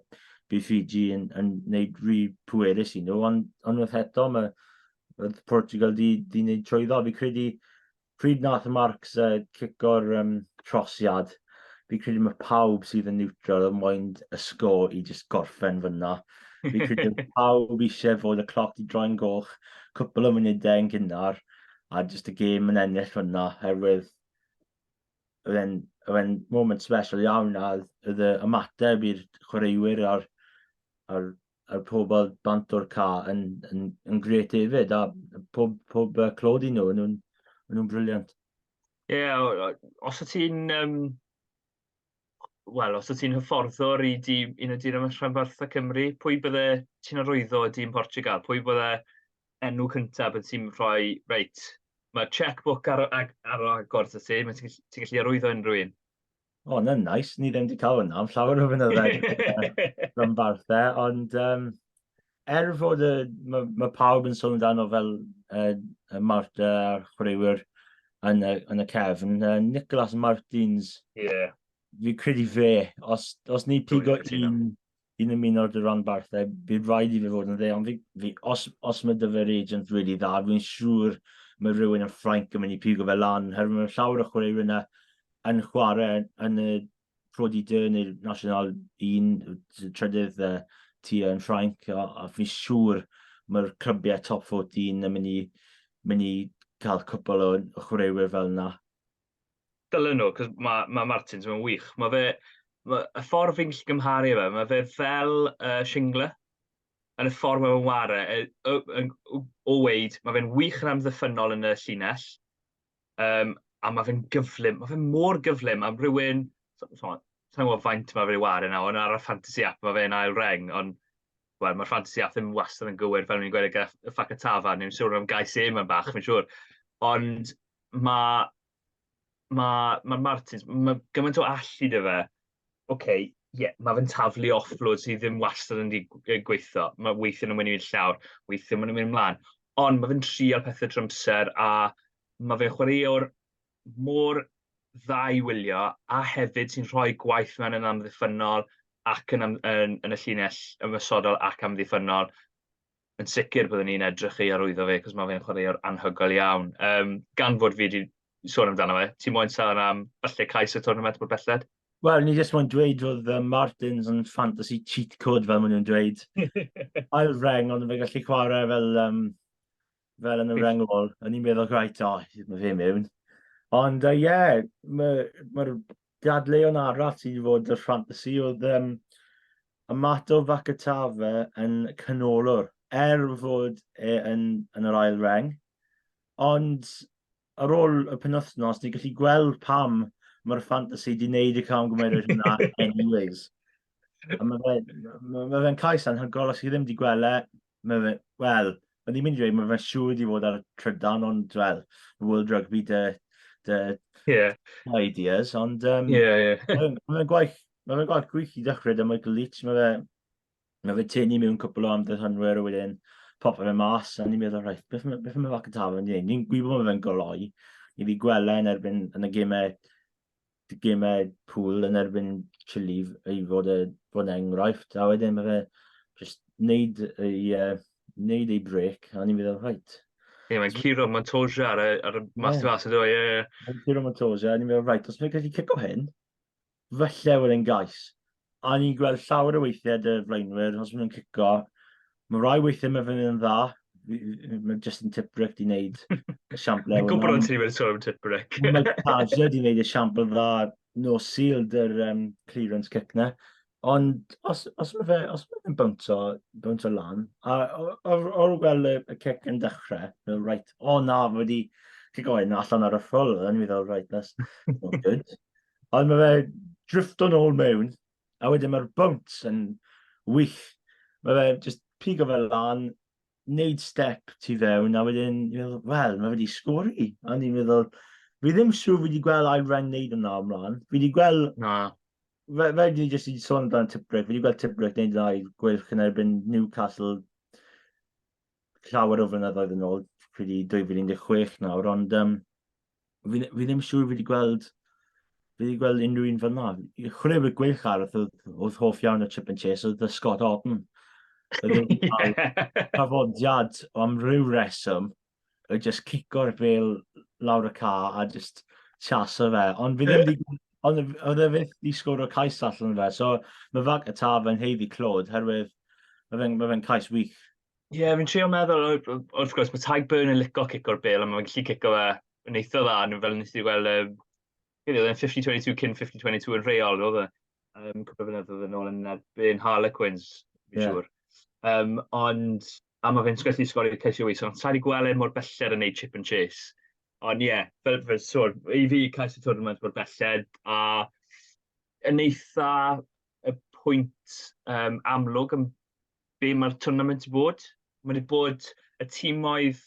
bydd Fiji yn gwneud rhy pwerus i nhw, ond wrth eto mae Portugal di wneud trwyddo. Fi'n credu pryd nath y Marks cico'r trosiad, fi'n credu mae pawb sydd yn neutral yn moyn y sgôr i just gorffen fyna. Fi'n credu pawb eisiau fod y cloc di droi'n goch, cwpl o munudau yn gynnar, a just y gêm yn ennill fyna, herwydd oedd e'n moment special iawn, a oedd y ymateb i'r chwaraewyr a'r pobl bant o'r ca yn gret hefyd, a pob clod i nhw, nhw'n briliant. Ie, os o ti'n hyfforddwr i un o dîm am rhanbarthol Cymru, pwy bydde ti'n arwyddo o dîm Portugal? Pwy bydde enw cyntaf yn ti'n rhoi, reit, mae checkbook ar agor ta ti, ti'n gallu arwyddo unrhyw un. O, na'n nice. Ni ddim wedi cael hwnna am llawer o fynyddoedd rhanbarthau, ond fod mae pawb yn sôn amdano fel y Marta a'r chwaraewyr yn y cefn, Nicholas Martins, Ie, fi credu fe, os ni pigo cytuno. un ymuno o'r rhanbarthau, bydd rhaid i fe fod yn dde, ond os mae dy fe'r agent really dda, fi'n siŵr mae rhywun yn Ffrainc yn mynd i pigo fe lan, herwydd mae llawer o chwaraewyr yna yn chwarae yn y Pro D2 neu'r National 1 trydydd tua yn Ffrainc, a fi'n siŵr mae'r clybiau top 14 yn mynd i cael cwpl o chwaraewyr fel yna. Dylen nhw, cos mae Martins yn wych. Y ffordd fi'n gallu gymharu fe, mae fe fel Shingler, yn y ffordd mae'n ware, o weid, mae fe'n wych yn amddiffynol yn y llinell, a mae fe'n gyflym, mae fe'n mor gyflym am rhywun, sa'n gwybod faint mae fe'n ware nawr, ond ar y fantasy app mae fe'n ail reng, ond wel, mae'r fantasy app ddim wastad yn gywir fel ni'n gweud y ffac y tafa, ni'n siŵr am gais e mae'n bach, fi'n siŵr. Ond mae Martins, mae gymaint o allu dy fe, mae fe'n taflu offload sydd ddim wastad yn gweithio. Mae weithio nhw'n mynd i'r llawr, weithio nhw'n mynd ymlaen. Ond mae fe'n trial pethau trymser a mae fe'n chwaraewr mor dda i wylio a hefyd sy'n rhoi gwaith mewn yn amddiffynol ac yn y llinell ymysodol ac amddiffynol. Yn sicr byddwn ni'n edrych i arwyddo fe, cos mae fe'n chwaraewr anhygoel iawn. Gan fod fi wedi sôn amdano fe, ti'n moyn sôn am falle cais y tournament mor belled? Wel, ni jyst moyn dweud oedd Martins yn fantasy cheat code fel maen nhw'n dweud. Ail reng, ond fe gallu chwarae fel yn y reng ôl. O'n i'n meddwl, rhaid, mae fe mewn. Ond mae'r dadleuon arall sydd wedi fod y fantasy oedd ymateb ac y tafe yn canolwr, fod yn yr ail reng. Ond ar ôl y penwythnos, ni'n gallu gweld pam mae'r fantasy wedi wneud y camgymeriad hynna anyways. A mae fe'n cais anhygoel, os chi ddim wedi gweld wel, o'n i'n mynd i dweud, mae fe'n siŵr wedi fod ar y trydan, ond wel, World Rugby dy Ie, ideas, ond ie. mae fe'n gwaith gwych i dechrau dy Michael Leach, mae fe tynnu mewn cwpl o amddiffynwyr a wedyn popio fe mas, a ni'n meddwl, rhaid, beth mae fac y tafel yn dweud? Ni'n gwybod mae fe'n goloi, i fi gweld yn erbyn yn y gemau pŵl yn erbyn Chile i fod yn enghraifft, a wedyn mae fe just wneud ei brec, a ni'n meddwl, rhaid. Ie, mae'n Ciro Montoya ar y mas fas ydw, ie. Mae'n Ciro Montoya, a ni'n meddwl, rhaid, os mae'n gallu cico hyn, falle oedd e'n gais. A ni'n gweld llawer o weithiau dy flaenwyr, os mae'n cico, mae rai weithiau mae fe'n dda, mae Justin Tiprick di wneud y siampl Mae'n gwybod o'n ti'n mynd sôn am Tiprick. Mae Carwyn di wneud y siampl dda no seal dy'r clearance kick na. Ond os mae fe'n bwnt o lan, a o'r gweld y kick yn dechrau, right, na, fe wedi cic o'n allan ar y ffwl, a ni'n meddwl, right, that's not good. Ond mae fe drifft o'n ôl mewn, a wedyn mae'r bwnt yn wych. Mae fe just pigo fe lan, wneud step tu fewn, a wedyn, wel, mae wedi sgori. A ni'n meddwl, fi ddim siŵr fi wedi gweld ail reng wneud yna ymlaen. Fi wedi gweld, Na. fe wedi jyst i sôn amdano Tiprick, fi wedi gweld Tiprick wneud yna i gwylch yn erbyn Newcastle llawer o flynyddoedd yn ôl, pryd i 2016 nawr, ond fi ddim siŵr fi wedi gweld unrhyw un fel yna. Chwaraewyr gwych arall oedd hoff iawn o chip and chase, oedd Scott Orton. Oedd e'n cael trafodiad am ryw reswm, oedd just cico'r bel lawr y car a just chaso fe. Ond fi ddim wedi... Ond oedd e fydd i sgwr o cais allan fe, so mae fac y taf yn heiddi clod, herwydd mae fe'n cais wych. Ie, fi'n trio meddwl, wrth gwrs, mae Tadhg Byrne yn licio cico'r bel, a mae'n gallu cico fe yn eitha dda, fel nes i weld, oedd e'n 50-22 cyn 50-22 yn reol, oedd e. Cwpl o flynyddoedd yn ôl yn erbyn Harlequins, fi'n siŵr. Ond, a mae fe'n sgwellu sgori ceisio wych, ond sa'i wedi gweld mor belled yn neud chip and chase. Ond ie, fel sôn, i fi cais y tournament mor belled, a yn eitha y pwynt amlwg yn be mae'r tournament i bod. Mae wedi bod y tîmoedd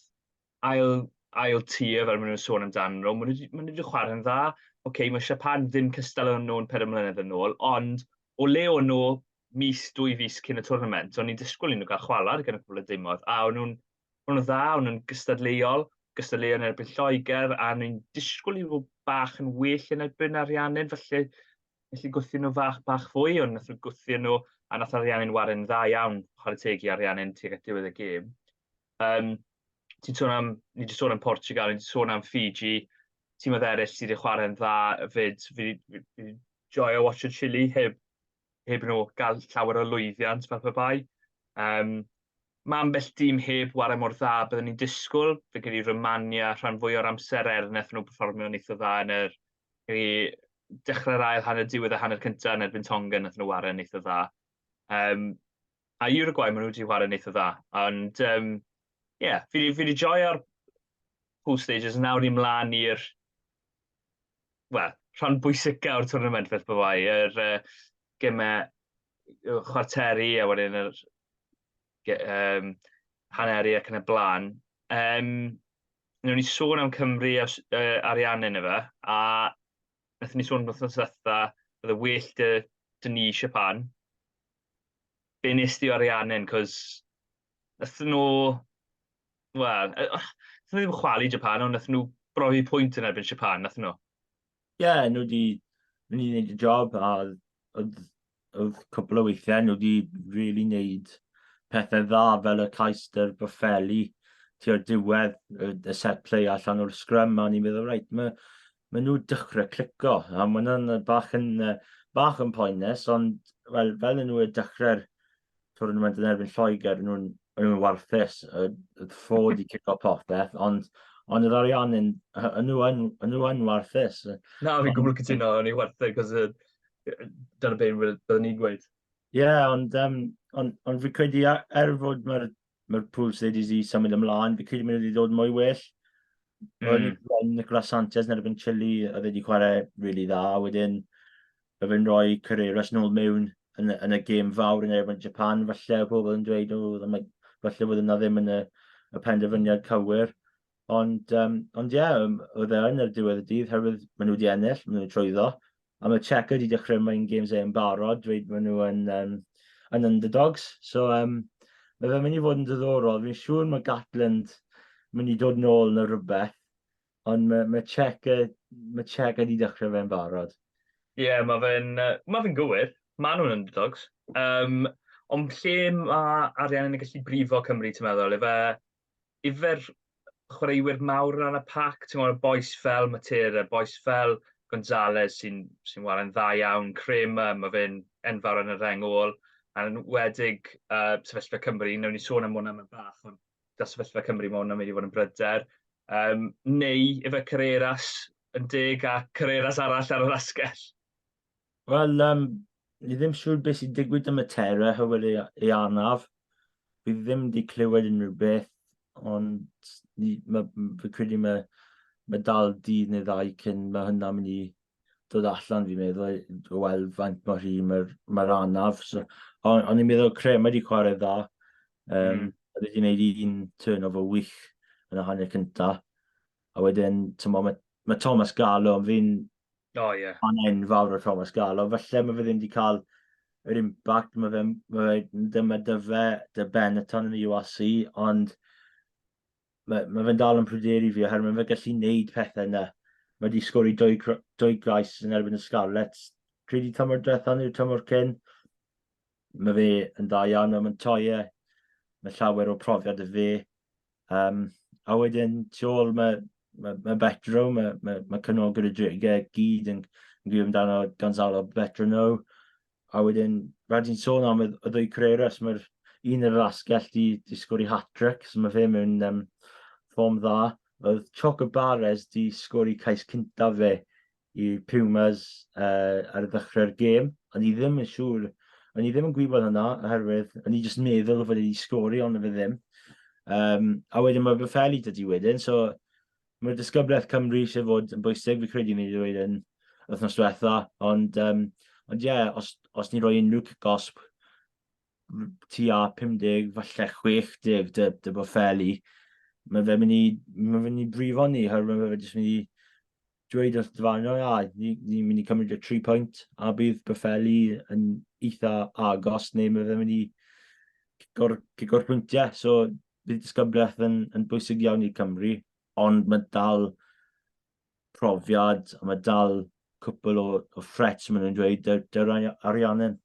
ail tir, fel maen nhw'n sôn amdano, maen nhw wedi chwarae yn dda. Okay, mae Japan ddim cystal o'n nhw'n 4 mlynedd yn ôl, ond o le o'n nhw mis, 2 fis cyn y twrnament, o'n i'n disgwyl i nhw gael chwalad gan y cwbl o dimoedd, a o'n nhw'n dda, o'n nhw'n gystadleuol yn erbyn Lloegr, a o'n i'n disgwyl i nhw bach yn well yn erbyn Ariannin, felly gwthio nhw bach fwy, ond nath nhw gwthio nhw, a nath Ariannin warin dda iawn, chwarae teg i Ariannin tuag at diwedd y gêm. Ni wedi sôn am Portugal, ni wedi sôn am Fiji, tîmoedd eraill sydd wedi chwarae'n dda fyd. Fi joio watch Chile heb nhw gael llawer o lwyddiant fel pe bai. Mae ambell dîm heb warae mor dda byddwn ni'n disgwyl. Fe gyda Romania rhan fwy o'r amser nath nhw perfformio'n eitha dda yn dechrau'r ail hanner diwedd y hanner cyntaf yn erbyn Tonga nath nhw warae'n eitha dda. A Uruguay maen nhw wedi warae'n eitha dda. Ond fi wedi joio'r pool stages nawr ni mlaen i'r rhan bwysica o'r twrnament fel pe bai, gemau chwarteri a wedyn haneri ac yn y blaen. Nw'n ni sôn am Cymru a Ariannin efo, a nath ni sôn wrth ddiwetha, bydd y well dy ni Japan. Be nes di o Ariannin, cos nath nhw, nath nhw ddim chwalu Japan, ond nath nhw brofi pwynt yn erbyn Japan, nath nhw. Nhw wedi gwneud y job, a oedd cwbl o weithiau, nhw wedi really wneud pethau dda fel y cais dy'r Boffeli tu'r diwedd y set play allan o'r scrum, a ni'n meddwl, reit, mae nhw dechrau clico, a mae nhw'n bach yn poenus, ond fel nhw y dechrau'r twrnament yn erbyn Lloegr, nhw'n warthus, y ffod i cico popeth, ond yr Ariannin, nhw yn warthus. Na, fi'n gwybod cytuno, o'n i werthau, cos dyna beth byddwn ni'n gweud. Ond fi credu fod mae'r pool stages i symud ymlaen, fi credu mynd i ddod mwy well. O'n i'n gweld Nicolas Sanchez yn erbyn Chile, oedd wedi chwarae really dda, wedyn fe'n rhoi Carreras nôl mewn yn y gêm fawr yn erbyn Japan, falle pobl yn dweud, falle bod yna ddim yn y penderfyniad cywir. Ond oedd e yn yr diwedd y dydd, herwydd maen nhw wedi ennill, maen nhw'n trwyddo. A mae Checa wedi dechrau mewn games yn barod, dweud maen nhw yn underdogs. So mae fe'n mynd i fod yn diddorol. Fi'n siŵr mae Gatland mynd i dod nôl yn y rhywbeth, ond mae Checa wedi dechrau fe'n barod. Mae fe'n gywir. Mae nhw'n underdogs. Ond lle mae Ariannin yn gallu brifo Cymru, ti'n meddwl? Ifer chwaraewyr mawr yn y pac, ti'n gwybod, boes fel Matera, boes fel Gonzalez sy'n wario'n dda iawn, Kramer, mae fe'n enfawr yn y rengol, a'n wedig sefyllfa Cymru, nawr ni sôn am hwnna am y bach, ond da sefyllfa Cymru mae hwnna'n mynd i fod yn bryder. Neu efo Carreras yn deg a Carreras arall ar yr asgell. Wel, ni ddim siŵr beth sy'n digwydd am y Matera, hywel ei anaf. Fi ddim wedi clywed unrhyw beth, ond fi credu mae dal dydd neu ddau cyn mae hynna mynd i dod allan, fi'n meddwl, o weld faint mor hi mae'r anaf. Ond i'n meddwl Crem wedi chwarae dda. Oedd wedi gwneud un turnover wych yn y hanner cyntaf. A wedyn, mae Thomas Gallo, fi'n enfawr o Thomas Gallo. Falle mae fe ddim wedi cael yr impact, mae dy Benetton yn y URC, ond mae fe'n dal yn pryderu fi, oherwydd mae fe gallu gwneud pethau yna. Mae wedi sgori 2 gais yn erbyn y Scarlets. Credu tymor diwethaf neu'r tymor cyn. Mae fe yn da iawn, mae'n toio. Mae llawer o profiad y fe. A wedyn, tu ôl, mae Betro, mae cynogwyr y drigau gyd yn gwybod amdano Gonzalo Betrono. A wedyn, rhaid i'n sôn am y ddwy Carreras, mae'r un yr asgell di sgori hat-trick, so mae fe mewn ffom dda. Oedd Choco Barres di sgori cais cyntaf fe i Pumas ar y ddechrau'r gêm. Ond i ddim yn siŵr, ond i ddim yn gwybod hynna, oherwydd, ond i jyst meddwl fod wedi sgori, ond fe ddim. A wedyn mae Boffeli dydy wedyn, so mae'r disgybliaeth Cymru eisiau fod yn bwysig, fi credu ni wedi yn wythnos diwetha, ond os ni roi unrhyw gosb tua 50, falle 60 dy boffeli, mae fe'n mynd i brifo ni, mae fe jyst mynd i dweud wrth dyfanio, ni'n mynd i cymryd y 3 pwynt, a bydd boffeli yn eitha agos, neu mae fe'n mynd i cigo'r pwyntiau. So, bydd disgybliaeth yn bwysig iawn i Cymru, ond mae dal profiad, a mae dal cwpl o frets maen nhw'n dweud, dy'r Ariannin.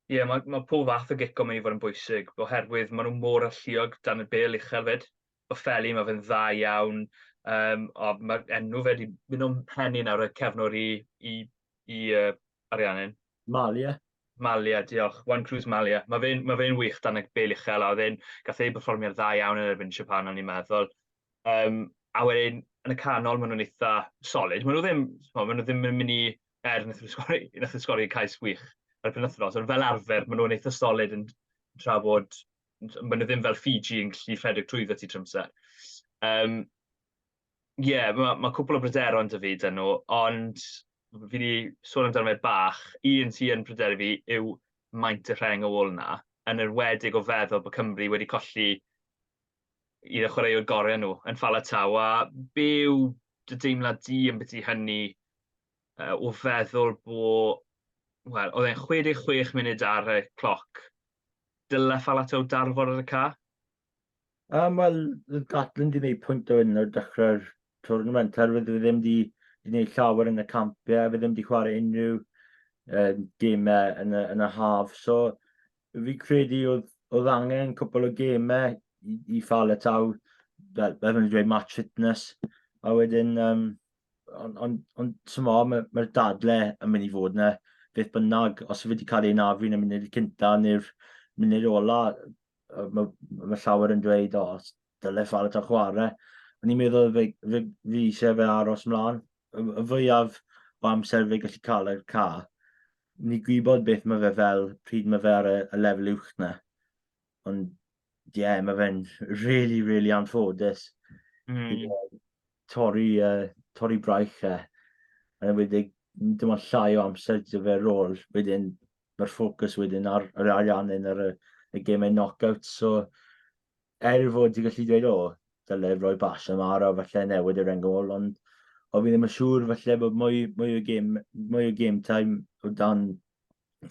Ie, mae pob fath o gico mae i fod yn bwysig, oherwydd maen nhw mor alluog dan y bel uchel fyd. Boffeli, mae fe'n dda iawn, o mae enw fe wedi mynd o'n penni nawr y cefnwr i Ariannin. Malia. Malia, diolch. One Cruise Malia. Mae fe'n wych dan y bel uchel, a gath ei perfformiad dda iawn yn erbyn Japan, o'n i'n meddwl. A wedyn, yn y canol, maen nhw'n eitha solid. Maen nhw ddim yn mynd i nath nhw sgori cais wych ar y penwythnos, ond fel arfer, maen nhw'n eitha solid yn trafod, maen nhw ddim fel Fiji yn gallu rhedeg trwyddo ti trymser. Mae cwpl o bryderon dy fi dyn nhw, ond fi wedi sôn amdano fe bach, un sy'n yn pryderu fi yw maint y rheng o ôl na, yn enwedig o feddwl bod Cymru wedi colli i chwaraewr gorau nhw yn Ffala Taw, a be yw dy deimlad di yn beth i hynny o feddwl bod, wel, oedd e'n 66 munud ar y cloc, dyle Ffala Taw darfod ar y ca? Wel, Gatlin di wneud pwynt o hyn o'r dechrau'r tournament, herwydd fe ddim di wneud llawer yn y campiau, fe ddim di chwarae unrhyw gemau yn y haf. So, fi credu oedd angen cwpl o gemau i Ffala Taw, fel fy'n dweud match fitness, a wedyn, ond tymo, mae'r dadlau yn mynd i fod yna, beth bynnag, os fe wedi cael ei nafu yn y munud cynta neu'r munud ola, mae llawer yn dweud, dyle Ffala Taw chwarae. O'n i'n meddwl fi eisiau fe aros mlaen. Y fwyaf o amser fe gallu cael yr ca, ni gwybod beth mae fe fel pryd mae fe ar y lefel uwch na. Ond, mae fe'n really anffodus. Torri braich e. Yn wedi dim ond llai o amser dy fe rôl. Wedyn, mae'r ffocws wedyn ar yr Ariannin ar y gemau knockouts. So, fod ti'n gallu dweud, dyle roi bas yma ar o falle newid y rengol, ond fi ddim yn siŵr falle bod mwy o game time o dan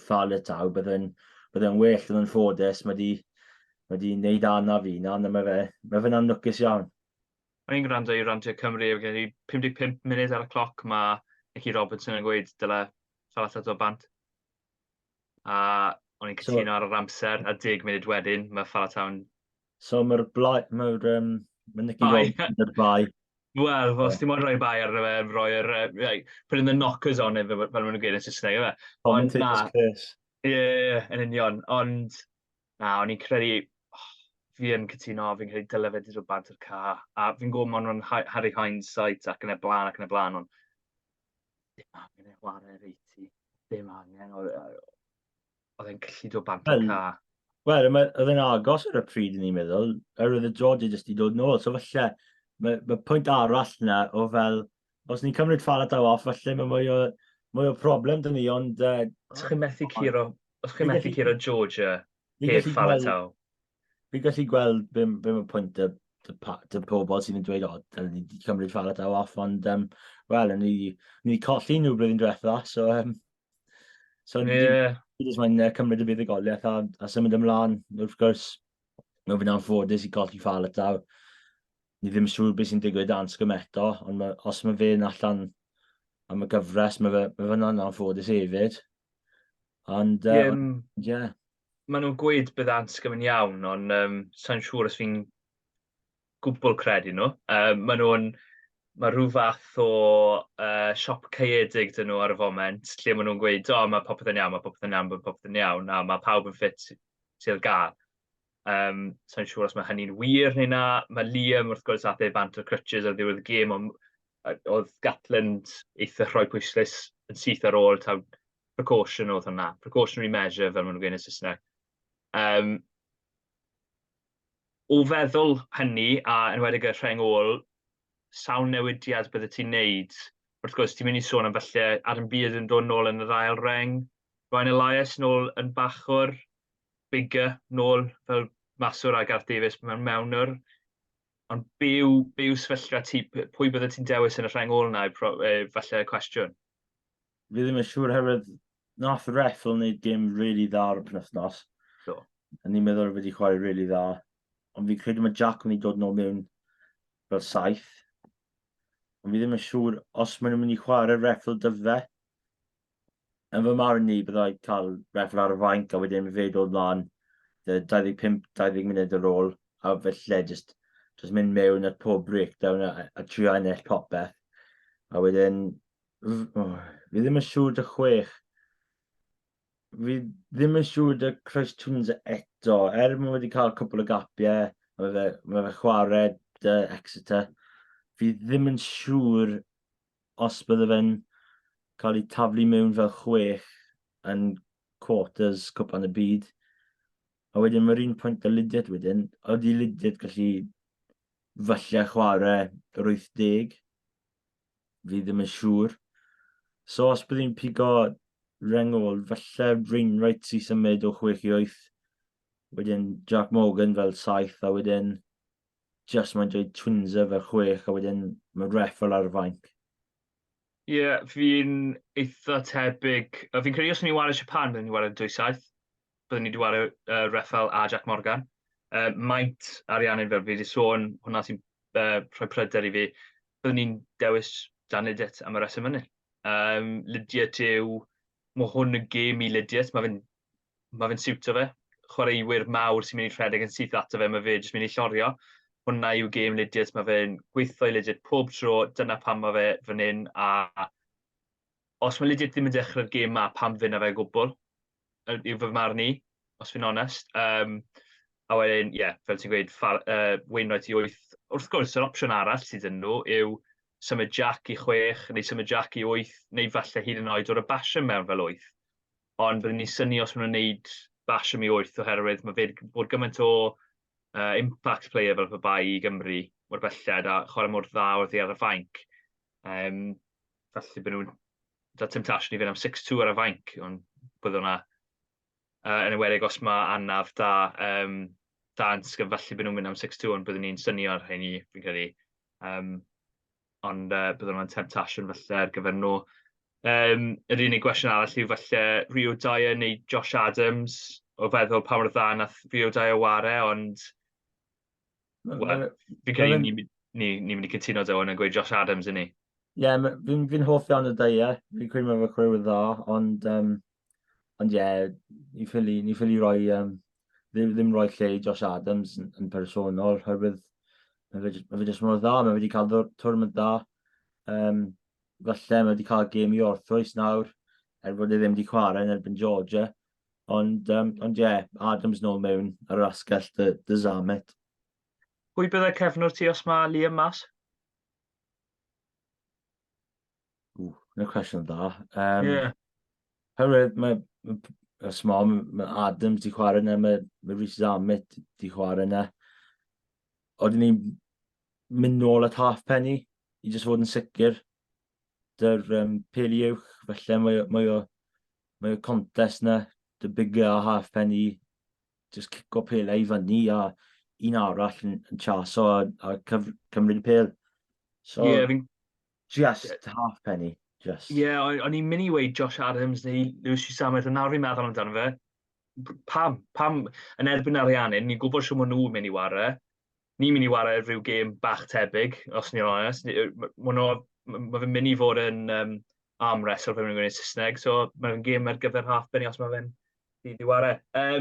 Ffala Taw, byddai'n well yn ffodus, mae di wneud anna fi na, mae fe'n anlwcus iawn. O'n i'n gwrando i Randio Cymru, gen i 55 munud ar y cloc, mae Nicky Robertson yn gweud dyle Ffala Taw dod bant. A o'n i'n cytuno ar yr amser, a 10 munud wedyn, mae Ffala Taw yn... So mae'r Nicky Robertson yr bai. Wel, os dim ond rhoi bai ar roi'r putting the knockers on it, fel maen nhw'n gweud yn Saesneg, yma. Ond na, yn union, ond na, o'n i'n credu, fi yn cytuno, fi'n credu dyle fe wedi dod bant o'r ca, a fi'n gwybod maen nhw'n Harry hindsight ac yn y blaen, ond dim angen ei chwarae reiti, dim angen, oedd e'n gallu dod bant o'r ca. Wel, oedd e'n agos ar y pryd yn i'n meddwl, oedd y George jyst i dod nôl, so falle mae pwynt arall yna o fel, os ni'n cymryd Ffala Taw off, falle mae mwy o problem dyn ni, ond... Os chi'n methu curo Georgia heb Ffala Taw? Fi'n gallu gweld be mae pwynt y pobl sydd yn dweud, dyn ni wedi cymryd Ffala Taw off, ond, wel, ni colli nhw blwyddyn diwetha, so ni jyst mae'n cymryd y buddigoliaeth a symud ymlaen, wrth gwrs, mae fe'n anffodus i colli Ffala Taw. Ni ddim siŵr beth sy'n digwydd Anscombe eto, ond os mae fe'n allan am y gyfres, mae fe'n anffodus hefyd. Ond, Maen nhw'n gweud bydd Anscombe yn iawn, ond sa'n siŵr os fi'n gwbl credu nhw. Mae rhyw fath o siop caeedig dyn nhw ar y foment, lle maen nhw'n gweud, mae popeth yn iawn, a mae pawb yn ffit sy'n gael. Sa'n siŵr os mae hynny'n wir neu na. Mae Liam wrth gwrs ath ei bant o'r crutches ar ddiwedd y gêm, ond oedd Gatland eitha rhoi pwyslais yn syth ar ôl taw precaution oedd hwnna, precautionary measure fel maen nhw'n gweud yn Saesneg. O feddwl hynny, a enwedig y rheng ôl, sawl newidiad bydde ti'n neud? Wrth gwrs, ti'n mynd i sôn am felly Adam Bydd yn dod nôl yn yr ail reng, Ryan Elias nôl yn bachwr. bigger nôl fel maswr a Gareth Davies mewn nhw'r. Ond byw sefyllfa ti, pwy bydde ti'n dewis yn y rheng ôl na, falle cwestiwn? Fi ddim yn siŵr herwydd nath Reffel wneud gêm really dda ar y penwythnos. Do. A ni'n meddwl fe wedi chwarae really dda. Ond fi'n credu mae Jack yn mynd i dod nôl mewn fel saith. Ond fi ddim yn siŵr os maen nhw'n mynd i chwarae Reffel dyfe. Yn fy marn ni, byddai cael Reffel ar y fainc a wedyn fe dod mlaen 25-20 munud ar ôl. A felly just mynd mewn at pob breakdown a trio ennill popeth. A wedyn, fi ddim yn siŵr dy chwech. Fi ddim yn siŵr dy Christ Tunes eto. Mae wedi cael cwbl o gapiau, mae fe chwarae dy Exeter. Fi ddim yn siŵr os bydde fe'n cael ei taflu mewn fel chwech yn quarters cwpan y byd. A wedyn mae'r un pwynt y Lydiat wedyn, ydy Lydiat gallu falle chwarae yr 80. Fi ddim yn siŵr. So os byddai'n pigo rengol, falle Wainwright sy'n symud o 6 i 8. Wedyn Jack Morgan fel 7, a wedyn just mae'n dweud Twinser fel 6, a wedyn mae Reffel ar y fainc. Ie, fi'n eitha tebyg. Fi'n credu os ni'n wario Japan, byddwn ni'n wario 2-7. Byddwn ni wedi wario Reffel a Jack Morgan. Maint Ariannin fel fi wedi sôn, hwnna sy'n rhoi pryder i fi. Byddwn ni'n dewis Dan Lydiat am y reswm hynny. Lydiat yw, mae hwn yn gêm i Lydiat, mae fe'n siwto fe. Chwaraewyr mawr sy'n mynd i rhedeg yn syth ato fe, mae fe jyst mynd i llorio. Hwna yw gêm Lydiat, mae fe'n gweithio i Lydiat pob tro, dyna pam mae fe fan hyn, a os mae Lydiat ddim yn dechrau'r gêm ma, pam fyna fe gwbl, yw fy marn ni, os fi'n onest. A wedyn, fel ti'n gweud, Wainwright i 8. Wrth gwrs, yr opsiwn arall sydd yn nhw yw symud Jack i 6, neu symud Jack i 8, neu falle hyd yn oed o'r y Basham mewn fel 8. Ond byddwn ni'n syni os maen nhw'n gwneud Basham i 8 oherwydd mae fe bod gymaint o impact player fel y bai i Gymru mor belled a chwarae mor dda wrth i ar y fainc. Felly bydd nhw'n da temptation i fynd am 6-2 ar y fainc, ond bydd hwnna yn ymwedig os mae anaf da Dansk, felly bydd nhw'n mynd am 6-2, ond byddwn ni'n syni ar hynny, fi'n credu. Ond bydd hwnna'n temptation felly ar gyfer nhw. Yr unig gwestiwn arall yw falle Rio Dyer neu Josh Adams, o feddwl pa mor dda nath Rio Dyer ware, ond fi'n credu ni'n mynd i cytuno dy hwn yn gweud Josh Adams yn ni. Ie, fi'n hoff iawn y Dyer. Fi'n credu mae fe chwaraewyr dda, ond ni ffili roi ddim roi lle i Josh Adams yn personol, oherwydd mae fe jyst mor dda, mae wedi cael twrnament dda. Falle mae wedi cael gêm i orthwys nawr, fod e ddim wedi chwarae yn erbyn Georgia. Ond Adams nôl mewn ar yr asgell dy Zamet. Pwy byddai cefnwr ti os mae Liam mas? Yna cwestiwn dda. Ie. Mae Adams di chwarae yna, mae Rhys Zamet di chwarae yna. Oedden ni'n mynd nôl at halfpenny i jyst fod yn sicr dy'r peli uwch. Felly mae o contest yna, dy bigger a halfpenny, jyst cico pelau i fyny a un arall yn chaso a cymryd y pel. So, just halfpenny. O'n i'n mynd i weid Josh Adams neu Lucy Samet, ond nawr fi'n meddwl amdano fe. Pam yn erbyn Ariannin, ni'n gwybod siw maen nhw'n mynd i ware. Ni'n mynd i ware rhyw gêm bach tebyg, os ni'n onest. Mae fe'n mynd i fod yn arm wrestle fe mynd i'n gwneud Saesneg, so mae'n gêm ar gyfer halfpenny os mae fe'n di ware. Mae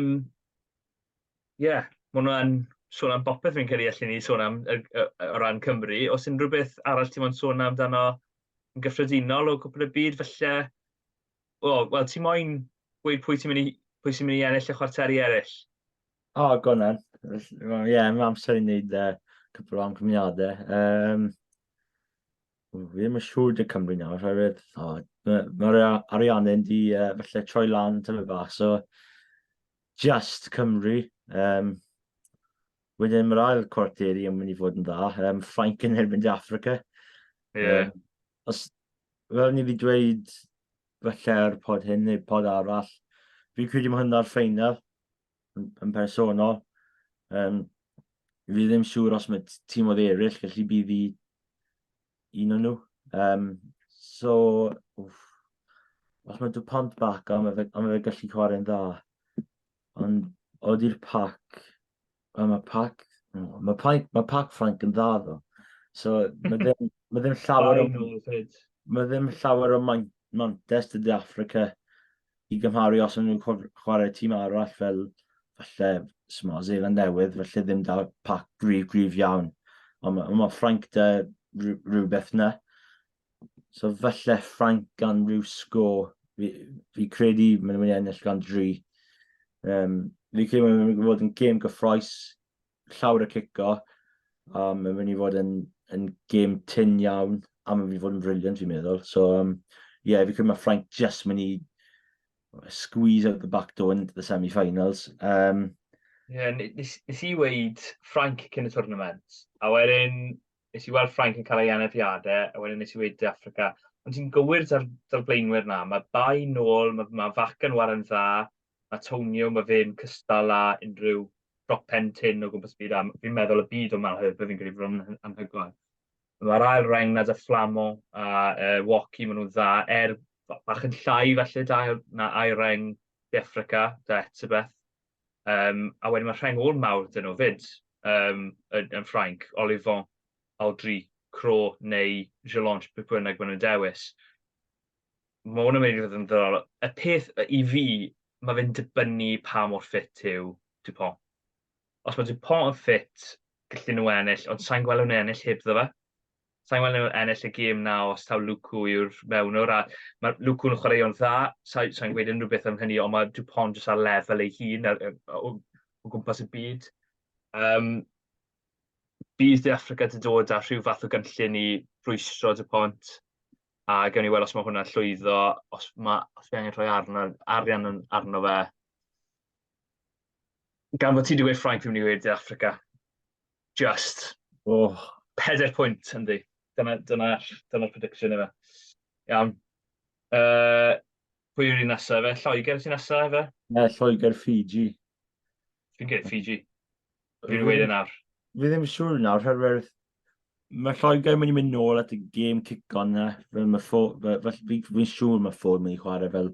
nhw'n sôn am bopeth fi'n credu allan ni sôn am o ran Cymru. Os unrhyw beth arall ti'n mwyn sôn amdano yn gyffredinol o gwbl y byd, felly, wel, ti'n moyn gweud pwy sy'n mynd i ennill y chwarteri eraill? Gonan. Mae amser i wneud cwpl o amcymniadau. Fi ddim yn siŵr dy Cymru nawr, oherwydd mae'r Ariannin di felly troi lan tyfu bach, so just Cymru. Wedyn mae'r ail chwarteri yn mynd i fod yn dda, Ffrainc yn erbyn di Africa. Fel ni wedi dweud felly ar pod hyn neu pod arall, fi'n credu mae hwnna'r ffeinal. yn personol. Fi ddim siŵr os mae tîm oedd eraill, gallu bydd i un o'n nhw. So, os mae DuPont back, a mae fe gallu chwarae'n dda. Ond oedd i'r pac, mae pac Ffrainc yn dda ddo. So, mae ddim llawer o... Final fyd. Mae ddim llawer o mantes dydy Africa i gymharu os o'n nhw'n chwarae tîm arall fel falle Zealand Newydd, felly ddim da pac grif iawn. Ond mae Ffrainc da rhywbeth na. So falle Ffrainc gan rhyw sgôr. Fi credu mae'n mynd i ennill gan 3. Fi credu mae'n mynd i fod yn gêm gyffroes, llawer o cico, a mae'n mynd i fod yn gêm tin iawn, a mae'n mynd i fod yn briliant fi'n meddwl. So, fi credu mae Ffrainc just mynd i squeeze out the back door into the semi-finals. Nes i weid Ffrainc cyn y tournament, a wedyn nes i weld Ffrainc yn cael ei anafiadau, a wedyn nes i weid Africa. Ond ti'n gywir da'r blaenwyr na, mae bai nôl, mae Fac yn waran dda, mae Tonio, mae fe'n cystal a unrhyw dropen tin o gwmpas byd. Fi'n meddwl y byd o Malherbe fi'n credu fod yn anhygoel. Mae'r ail reng nad y Fflamon a Woki, maen nhw'n dda, bach yn llai felly na ail reng di Africa, da Etzebeth. A wedyn mae rheng ôl mawr dyn nhw fyd yn Ffrainc, Olifon, Aldri, Cro neu Gelange, beth bynnag maen nhw'n dewis. Mae hwnna'n mynd i fod yn ddiddorol. Y peth i fi, mae fe'n dibynnu pa mor ffit yw DuPont. Os mae DuPont yn ffit, gallu nhw ennill, ond sa'n gweld nhw'n ennill heb ddo fe. Sa'n gweld nhw'n ennill y gêm na os taw Lucu yw'r mewnwr, a mae Lucu yn chwaraeon dda, sa'n gweud unrhyw beth am hynny, ond mae DuPont jyst ar lefel ei hun o gwmpas y byd. Bydd di Africa dy dod â rhyw fath o gynllun i rwystro DuPont, a gawn ni weld os mae hwnna'n llwyddo, os fi angen rhoi arian arno fe. Gan fod ti wedi gweud Ffrainc, fi'n mynd i gweud Africa. Just. 4 pwynt, yndi. Dyna'r prediction efe. Iawn. Pwy yw'r un nesaf efe? Lloegr sy'n nesaf efe? Lloegr Fiji. Fi'n gweud Fiji. Fi'n gweud yn nawr. Fi ddim siŵr nawr, herwydd mae Lloegr mynd i mynd nôl at y gêm cic-on na. Fi'n siŵr mae ffôr mynd i chwarae fel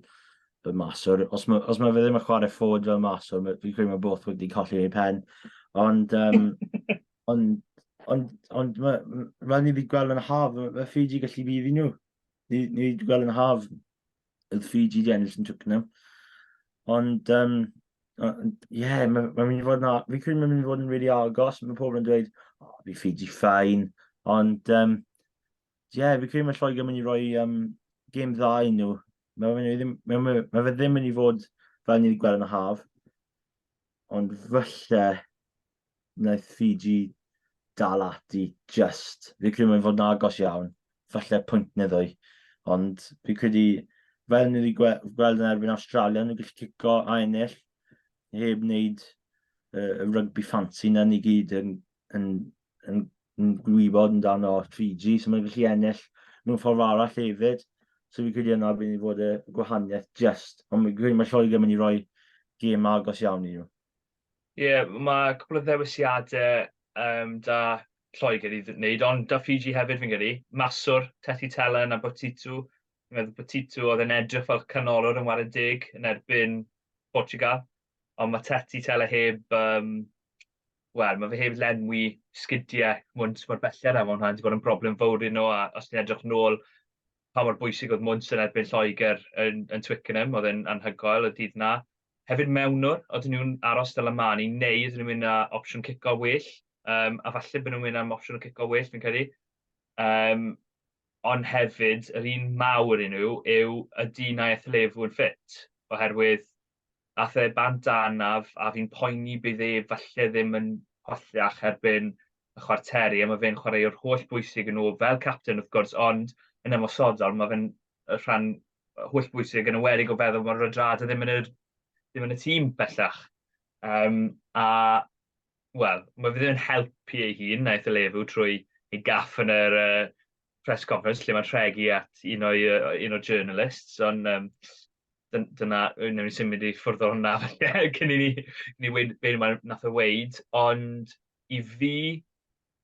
maswr. Os mae fe ddim yn chwarae ffôr fel maswr, fi'n credu mae both wedi colli ei pen. Ond fel ni wedi gweld yn y haf, mae Fiji gallu bydd i nhw. Ni wedi gweld yn y haf, oedd Fiji di ennill yn Twickenham. Ond, mae'n mynd i fod yn... Fi'n credu mae'n mynd i fod yn really agos. Mae pobl yn dweud, fi Fiji ffain. Ond, fi'n credu mae Lloegr mynd i roi gêm dda i nhw. Mae fe ddim mynd i fod fel ni wedi gweld yn y haf. Ond falle, wnaeth Fiji dal ati just. Fi'n credu mae'n fod yn agos iawn. Falle pwynt neu ddwy. Ond fi'n credu, fel ni wedi gweld yn erbyn Australia, nhw'n gallu cico a ennill. Heb wneud y rygbi fancy na ni gyd yn gwybod yn dan o Fiji, so mae'n gallu ennill nhw'n ffordd arall hefyd. So fi'n credu yna bydd i fod y gwahaniaeth just. Ond fi'n credu mae Lloegr mynd i roi gêm agos iawn i nhw. Mae cwbl o ddewisiadau da Lloegr i wneud, ond da Fiji hefyd fi'n credu. Maswr, Teti Telen a Botitu. Fi'n meddwl Botitu oedd yn edrych fel canolor yn wared deg yn erbyn Portugal. Ond mae Teti Telen heb, mae fe heb lenwi sgidiau mwnt mor belled am hwnna. Wedi bod yn broblem fawr i nhw, a os ni'n edrych nôl pa mor bwysig oedd mwnt yn erbyn Lloegr yn Twickenham, oedd yn anhygoel y dydd na. Hefyd mewnwr, oedden nhw'n aros dyl y mani, neu oedden nhw'n mynd â opsiwn cico well, a falle bod nhw'n mynd am opsiwn o cico well, fi'n credu. Ond hefyd, yr un mawr i nhw yw y dyn a ethlefu yn ffit, oherwydd ath e bant anaf, a fi'n poeni bydd e falle ddim yn hollach erbyn y chwarteri, a mae fe'n chwaraeo'r holl bwysig yn nhw fel captain wrth gwrs, ond yn ymosodol, mae fe'n rhan holl bwysig yn ywedig o feddwl mae'r Radrada ddim yn y tîm bellach. Mae fe ddim yn helpu ei hun, naeth y lefu trwy ei gaff yn yr press conference, lle mae'n rhegi at un o'r journalists, ond dyna, wnawn ni symud i ffwrdd o hwnna, cyn i ni weid be nath o weid, ond i fi,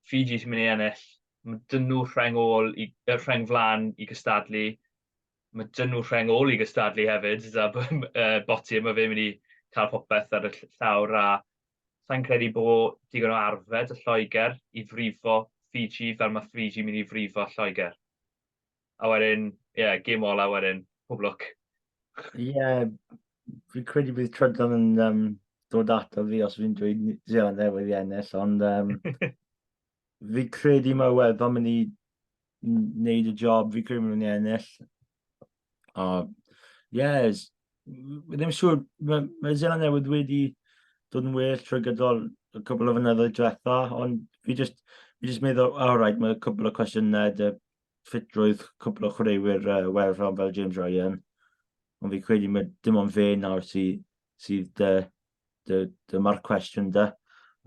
Fiji sy'n mynd i ennill, mae dyn nhw rheng flan i gystadlu, mae dyn nhw rheng ôl i gystadlu hefyd, boti yma fe mynd i cael popeth ar y llawr, a sa'n credu bod digon o arfed y Lloegr i frifo Fiji fel mae Fiji mynd i frifo Lloegr. A wedyn, gêm ola wedyn, pob lwc. Fi'n credu bydd Trydan yn dod ato fi os fi'n dweud Zealand newydd i ennill, ond fi'n credu mae Iwerddon mynd i wneud y job, fi'n credu mynd i ennill. Ddim siŵr, mae Zealand newydd wedi dod yn well trwy gydol y cwbl o fynyddoedd diwetha, ond fi just meddwl, mae cwbl o cwestiynau, dy ffitrwydd cwbl o chwaraewyr Iwerddon fel James Ryan, ond fi'n credu mae dim ond fe nawr sydd dyma'r cwestiwn da.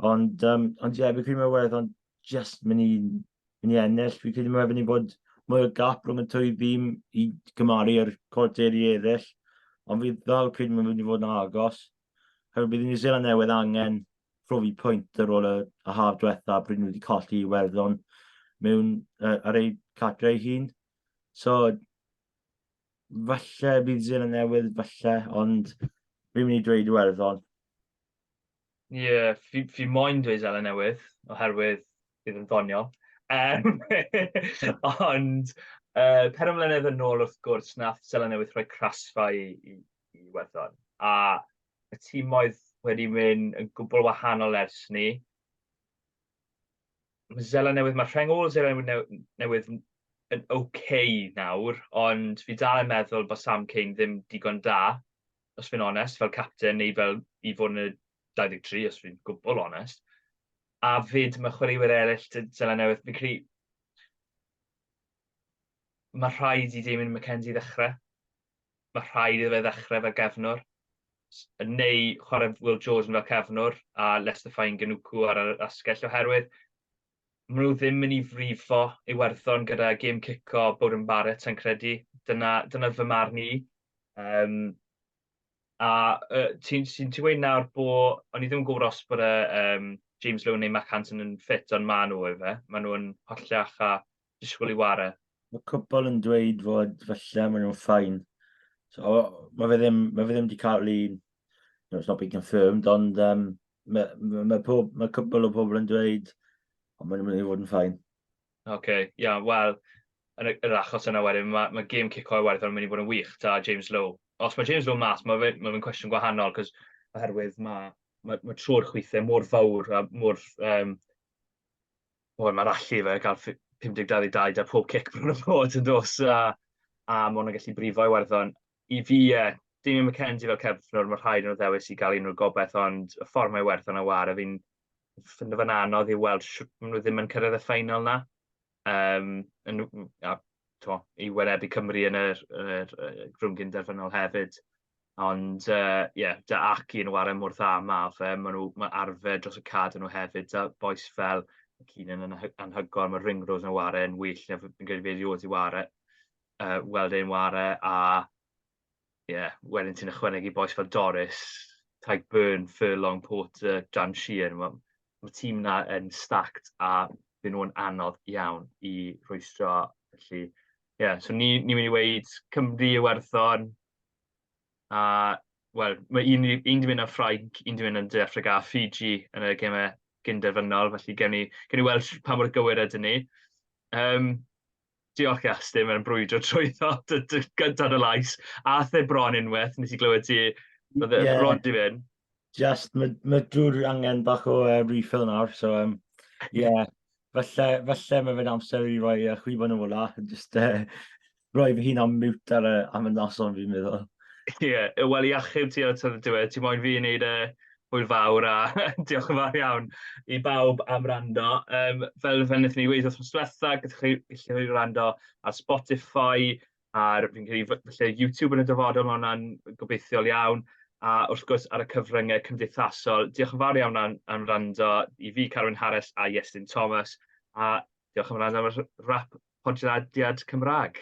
Ond fi'n credu mae Iwerddon just mynd i ennill. Fi'n credu mae mynd i fod mwy o gap rhwng y twy dîm i gymaru ar chwarteri eraill, ond fi'n ddal credu mae mynd i fod yn agos. Bydd New Zealand newydd angen profi pwynt ar ôl y haf diwetha bryd nhw wedi colli Iwerddon mewn ar ei cartref ei hun. So, falle bydd Zealand newydd, falle, ond fi'n mynd i dweud Iwerddon. Fi moyn dweud Zealand newydd, oherwydd bydd yn ddoniol. Ond, per ymlynedd yn ôl wrth gwrs, nath Zealand newydd rhoi crasfa i Iwerddon. A y tîm oedd wedi mynd yn gwbl wahanol ers ni. Mae Zealand newydd, mae rheng ôl Zealand newydd yn nawr, ond fi dal yn meddwl bod Sam King ddim digon da, os fi'n onest, fel capten, neu fel i fod yn y 23, os fi'n gwbl onest. A fyd mae chwaraewyr eraill Zealand newydd, fi'n credu mae rhaid i Damien McKenzie ddechrau. Mae rhaid iddo fe ddechrau fel gefnwr. Neu chwarae Will Jordan fel cefnwr a Lester Fine Ganuku ar yr asgell oherwydd maen nhw ddim yn ei frifo Iwerddon gyda gêm cico Bowden Barrett yn credu. Dyna fy marn i. Ti'n dweud nawr bod, o'n i ddim yn gwybod os bod James Lowe neu Mac Hansen yn ffit, ond maen nhw efe. Maen nhw yn hollach a disgwyl i ware. Mae cwbl yn dweud fod falle maen nhw'n ffain. So, mae fe ddim wedi cael it's not been confirmed, ond mae cwbl o pobl yn dweud ond maen nhw'n mynd i fod yn ffain. Wel, yn yr achos yna wedyn, mae game cico Iwerddon yn mynd i fod yn wych ta James Lowe. Os mae James Lowe mas, mae fe'n cwestiwn gwahanol, cos oherwydd mae trwy'r chwythau mor fawr a mor... Mae'r allu fe gael 50-22 da pob cic bron y bod yn dos, a mae hwnna'n gallu brifo Iwerddon. I fi, Damien McKenzie fel cefnwr, mae rhaid yn o ddewis i gael unrhyw gobeth, ond y ffordd mae Iwerddon a war, fi'n ffindo fe'n anodd i weld maen nhw ddim yn cyrraedd y ffeinal na. I wynebu Cymru yn yr grwm gyn-drfynol hefyd. Ond, da Aki yn ware mor dda ma fe, mae arfer dros y cad yn nhw hefyd, a boes fel Keenan yn anhygoel, mae Ringrose yn ware yn well, fi'n credu fe rioed i ware, weld e'n ware, a wedyn ti'n ychwanegu boes fel Doris, Tyke Byrne, Furlong, Porter, Jan Sheehan, mae tîm na yn stacked a byd nhw'n anodd iawn i rwystro. Felly, so ni'n mynd i weid Cymru Iwerddon, a mae un di mynd am Ffrainc, un di mynd am De Affrica a Fiji yn y gemau gyn-drfynol, felly gen i weld pa mor gywir ydyn ni. Diolch Iestyn, mae'n brwydro trwyddo gyda'r y lais. A the bron unwaith, nes i glywed ti, roedd y bron di fynd. Just, mae drwy'r angen bach o refill nawr, so falle mae fe'n amser i roi chwibon o ola, just roi fy hun am mute am y noson fi'n meddwl. Wel i achub ti at y diwedd, ti moyn fi i wneud hwyl fawr a diolch yn fawr iawn i bawb am rando. Fel wnaethon ni weithio wrth diwetha, gallwch chi rando ar Spotify, fi'n credu falle YouTube yn y dyfodol, mae hwnna'n gobeithiol iawn, a wrth gwrs ar y cyfryngau cymdeithasol. Diolch yn fawr iawn am rando i fi, Carwyn Harris a Iestyn Thomas, a diolch yn fawr am y rap podlediad Cymraeg.